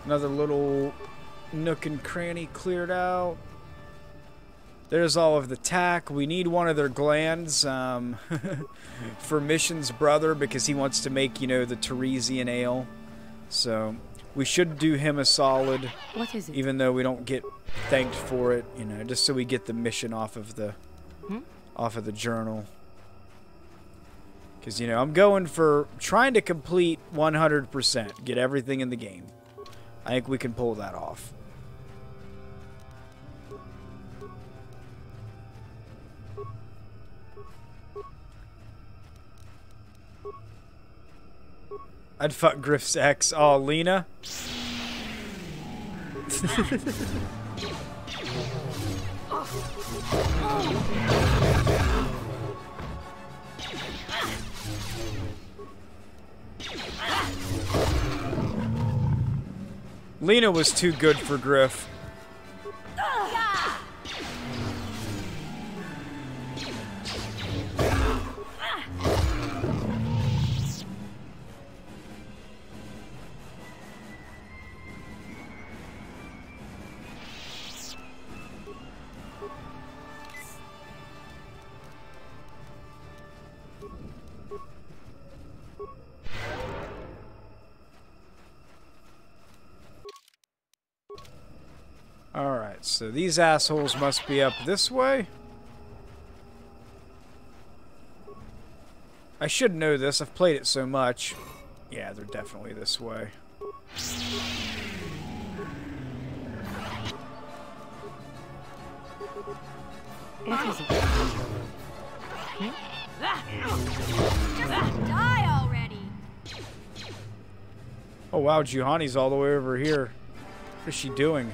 Another little nook and cranny cleared out. There's all of the tack. We need one of their glands for Mission's brother because he wants to make, you know, the Teresian ale. So we should do him a solid. What is it? Even though we don't get thanked for it, you know, just so we get the mission off of the journal. Because, you know, I'm going for trying to complete 100%, get everything in the game. I think we can pull that off. I'd fuck Griff's ex. Oh, Lena? Lena was too good for Griff. Alright, so these assholes must be up this way. I should know this, I've played it so much. Yeah, they're definitely this way. What is it? Just die already! Oh wow, Juhani's all the way over here. What is she doing?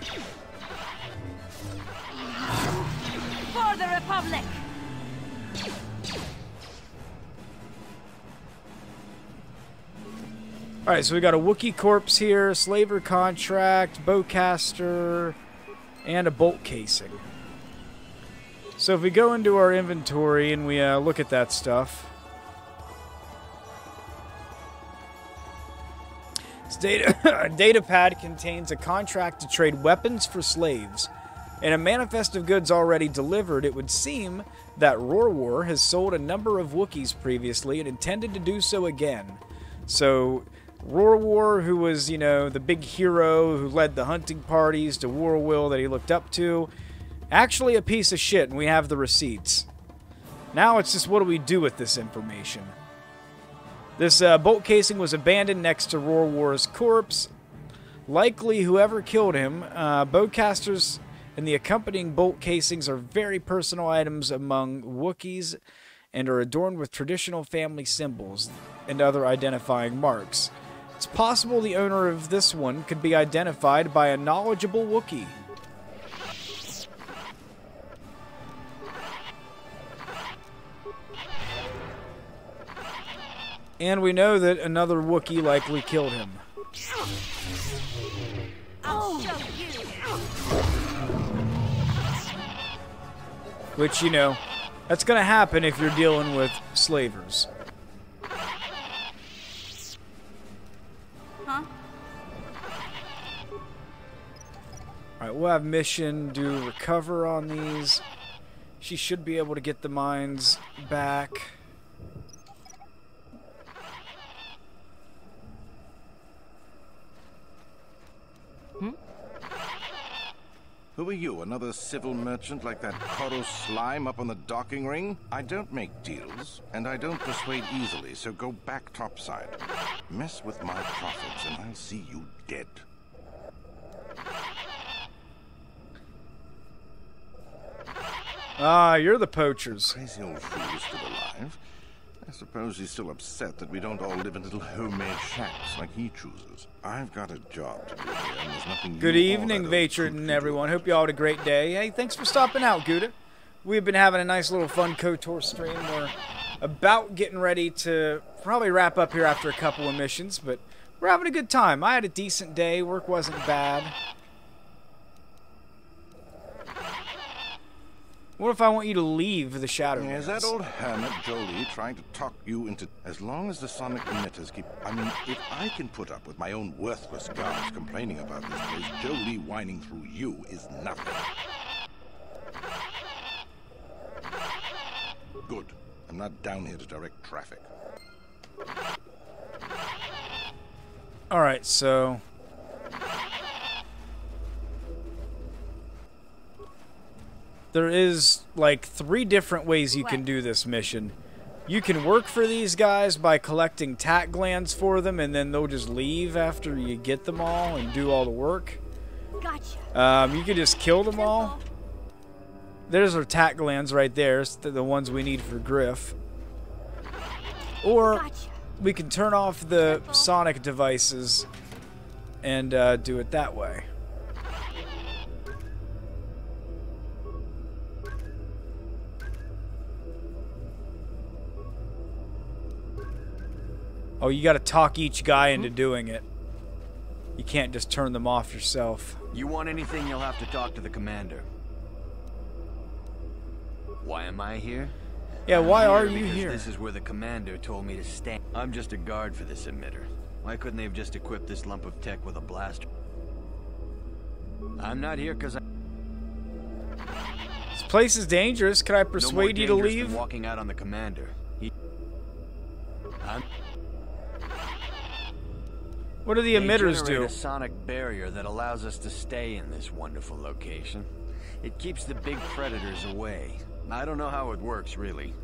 For the Republic! Alright, so we got a Wookiee corpse here, slaver contract, bowcaster, and a bolt casing. So if we go into our inventory and we look at that stuff, this data pad contains a contract to trade weapons for slaves. In a manifest of goods already delivered, it would seem that Rorwar has sold a number of Wookiees previously and intended to do so again. So Rorwar, who was, you know, the big hero who led the hunting parties to Warwill that he looked up to, actually a piece of shit, and we have the receipts. Now it's just, what do we do with this information? This bolt casing was abandoned next to Rorwar's corpse. Likely whoever killed him. Bowcasters and the accompanying bolt casings are very personal items among Wookiees and are adorned with traditional family symbols and other identifying marks. It's possible the owner of this one could be identified by a knowledgeable Wookiee. And we know that another Wookiee likely killed him. I'll show you. Which, you know, that's going to happen if you're dealing with slavers. Huh? Alright, we'll have mission do recover on these. She should be able to get the mines back. Who are you, another civil merchant like that KOTOR slime up on the docking ring? I don't make deals, and I don't persuade easily, so go back topside. Mess with my profits, and I'll see you dead. Ah, you're the poachers. Crazy old fool is still alive. I suppose he's still upset that we don't all live in little homemade shacks like he chooses. I've got a job to do here, and there's nothing. Good evening, Vatrid and everyone. Hope you all had a great day. Hey, thanks for stopping out, Gouda. We've been having a nice little fun KOTOR stream. We're about getting ready to probably wrap up here after a couple of missions, but we're having a good time. I had a decent day. Work wasn't bad. What if I want you to leave the Shadowlands? Is that old hermit Jolie trying to talk you into... As long as the sonic emitters keep... I mean, if I can put up with my own worthless guards complaining about this place, Jolie whining through you is nothing. Good. I'm not down here to direct traffic. Alright, so... there is, like, 3 different ways you can do this mission. You can work for these guys by collecting tack glands for them, and then they'll just leave after you get them all and do all the work. Gotcha. You can just kill them all. There's our tack glands right there. It's the ones we need for Griff. Or we can turn off the sonic devices and do it that way. Oh, you gotta talk each guy into doing it. You can't just turn them off yourself. You want anything, you'll have to talk to the commander. Why am I here? Yeah, why are you because here? This is where the commander told me to stand. I'm just a guard for this emitter. Why couldn't they have just equipped this lump of tech with a blaster? I'm not here because I... This place is dangerous. Can I persuade you to leave? Than walking out on the commander. What do the emitters do? A sonic barrier that allows us to stay in this wonderful location. It keeps the big predators away. I don't know how it works, really.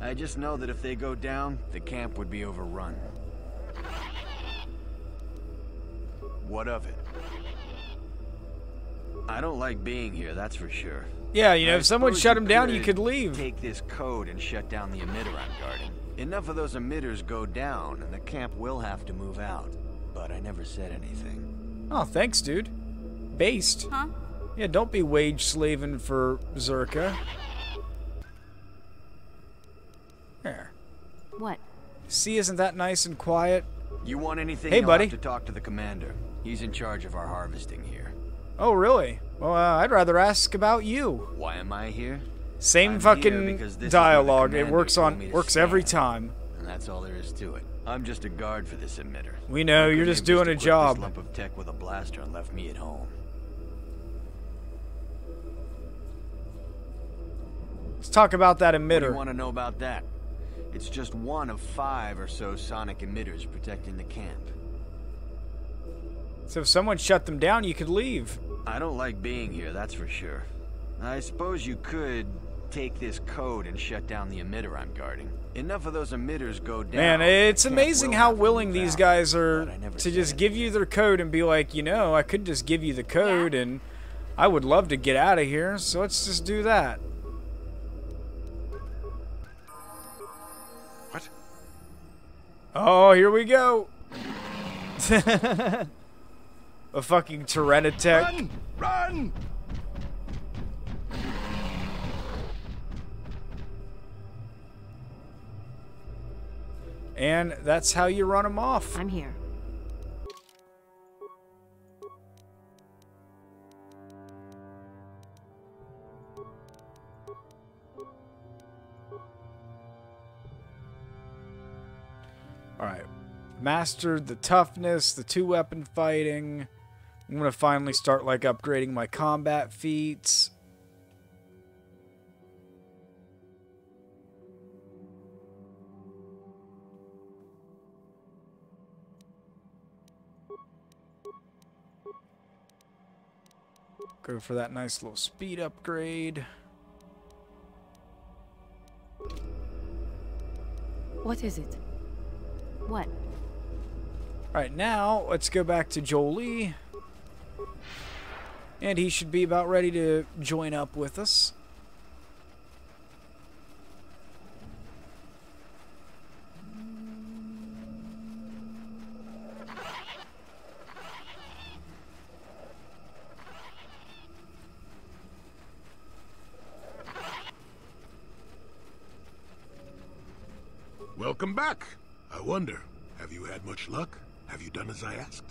I just know that if they go down, the camp would be overrun. What of it? I don't like being here, that's for sure. Yeah, you know, if someone shut him down, you could leave. Take this code and shut down the emitter I'm guarding. Enough of those emitters go down, and the camp will have to move out. But I never said anything. Oh, thanks, dude. Based. Huh? Yeah, don't be wage slaving for Zerka. There. What? See, isn't that nice and quiet? You want anything? Hey, buddy. You'll have to talk to the commander. He's in charge of our harvesting here. Oh, really? Well, I'd rather ask about you. Why am I here? Same I'm fucking dialogue. It works every time. And that's all there is to it. I'm just a guard for this emitter. We know, you're just doing a job. This lump of tech with a blaster and left me at home. Let's talk about that emitter. What do you want to know about that? It's just one of 5 or so sonic emitters protecting the camp. So if someone shut them down, you could leave. I don't like being here, that's for sure. I suppose you could take this code and shut down the emitter I'm guarding. Enough of those emitters go down. Man, it's amazing how willing these guys are to just give you their code and be like, you know, I could just give you the code and I would love to get out of here, so let's just do that. What? Oh, here we go. A fucking Tyranitech. Run! Run! And that's how you run them off. I'm here. Alright. Mastered the toughness, the 2-weapon fighting. I'm gonna finally start, like, upgrading my combat feats. Go for that nice little speed upgrade. What is it? What? Alright, now let's go back to Jolie. And he should be about ready to join up with us. Welcome back. I wonder, have you had much luck? Have you done as I asked?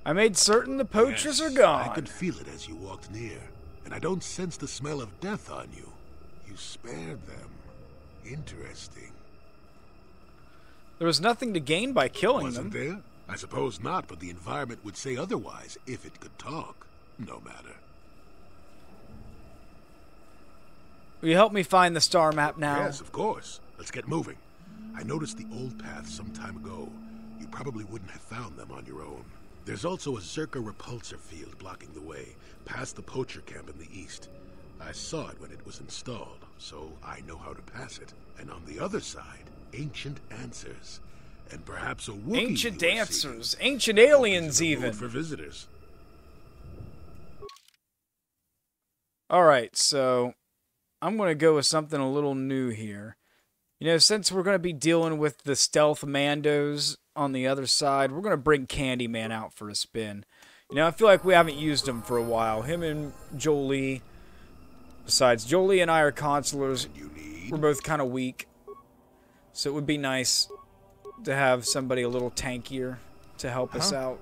I made certain the poachers are gone. I could feel it as you walked near, and I don't sense the smell of death on you. You spared them. Interesting. There was nothing to gain by killing Wasn't them. there? I suppose not, but the environment would say otherwise if it could talk. No matter. Will you help me find the star map now? Yes, of course. Let's get moving. I noticed the old path some time ago. You probably wouldn't have found them on your own. There's also a Zerka repulsor field blocking the way, past the poacher camp in the east. I saw it when it was installed, so I know how to pass it. And on the other side, ancient answers. And perhaps a Wookiee. Ancient answers. Ancient aliens, even. For visitors. Alright, so I'm going to go with something a little new here. You know, since we're going to be dealing with the stealth Mandos on the other side, we're going to bring Candyman out for a spin. You know, I feel like we haven't used him for a while. Him and Jolie. Besides, Jolie and I are consulars. We're both kind of weak. So it would be nice to have somebody a little tankier to help us out.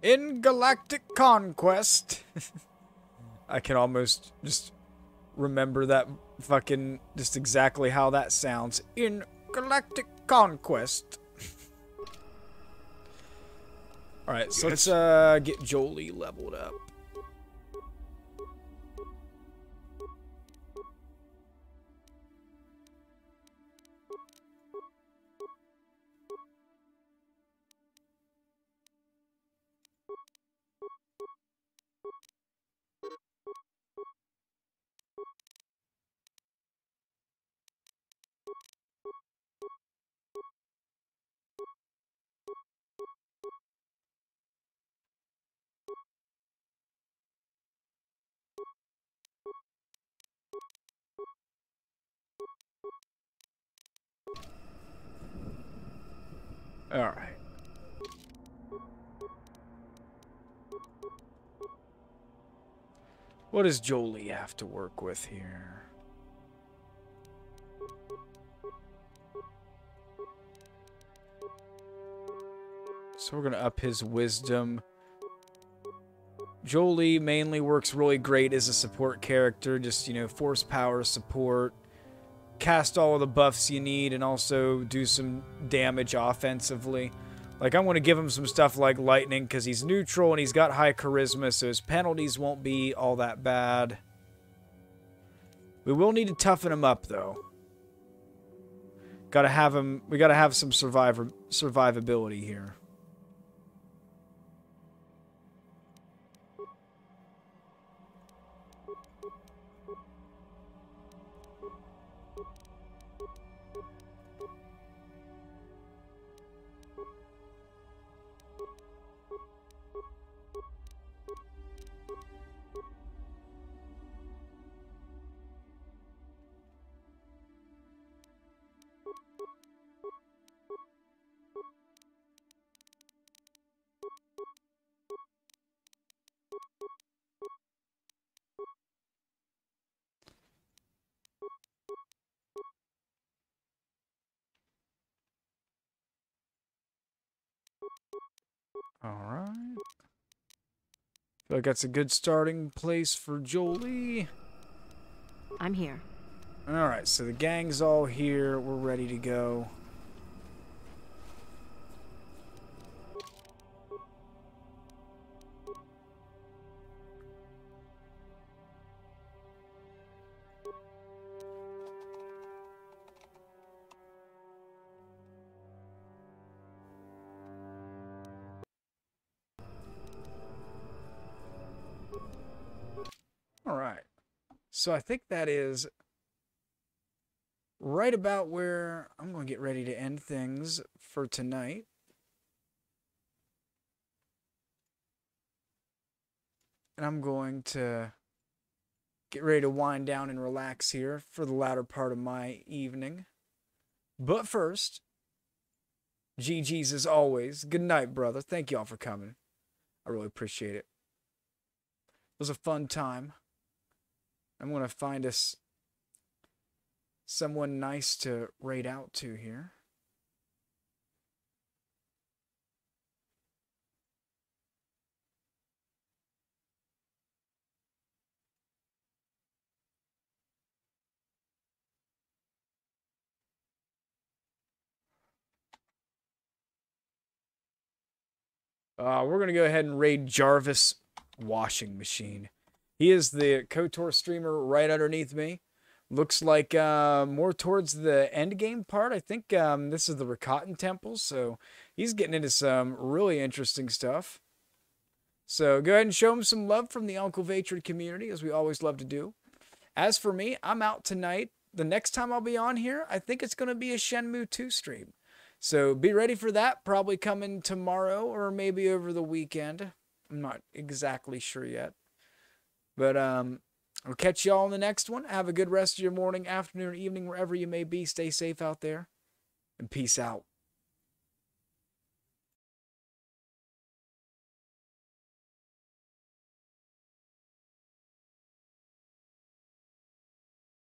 In Galactic Conquest. I can almost just remember that fucking, just exactly how that sounds. In Galactic Conquest. Alright, so let's get Jolie leveled up. Alright. What does Jolie have to work with here? So we're going to up his wisdom. Jolie mainly works really great as a support character. Just, you know, force power support. Cast all of the buffs you need and also do some damage offensively. Like, I'm going to give him some stuff like lightning because he's neutral and he's got high charisma, so his penalties won't be all that bad. We will need to toughen him up, though. Gotta have him. We gotta have some survivability here. Alright. Feel like that's a good starting place for Jolie. I'm here. Alright, so the gang's all here. We're ready to go. Alright. So I think that is right about where I'm going to get ready to end things for tonight. And I'm going to get ready to wind down and relax here for the latter part of my evening. But first, GG's as always. Good night, brother. Thank y'all for coming. I really appreciate it. It was a fun time. I'm going to find us someone nice to raid out to here. We're going to go ahead and raid Jarvis Washing Machine. He is the KOTOR streamer right underneath me. Looks like more towards the end game part. I think this is the Rakatan Temple, so he's getting into some really interesting stuff. So go ahead and show him some love from the Uncle Vatred community, as we always love to do. As for me, I'm out tonight. The next time I'll be on here, I think it's going to be a Shenmue 2 stream. So be ready for that, probably coming tomorrow or maybe over the weekend. I'm not exactly sure yet. But I'll catch y'all in the next one. Have a good rest of your morning, afternoon, or evening, wherever you may be. Stay safe out there, and peace out.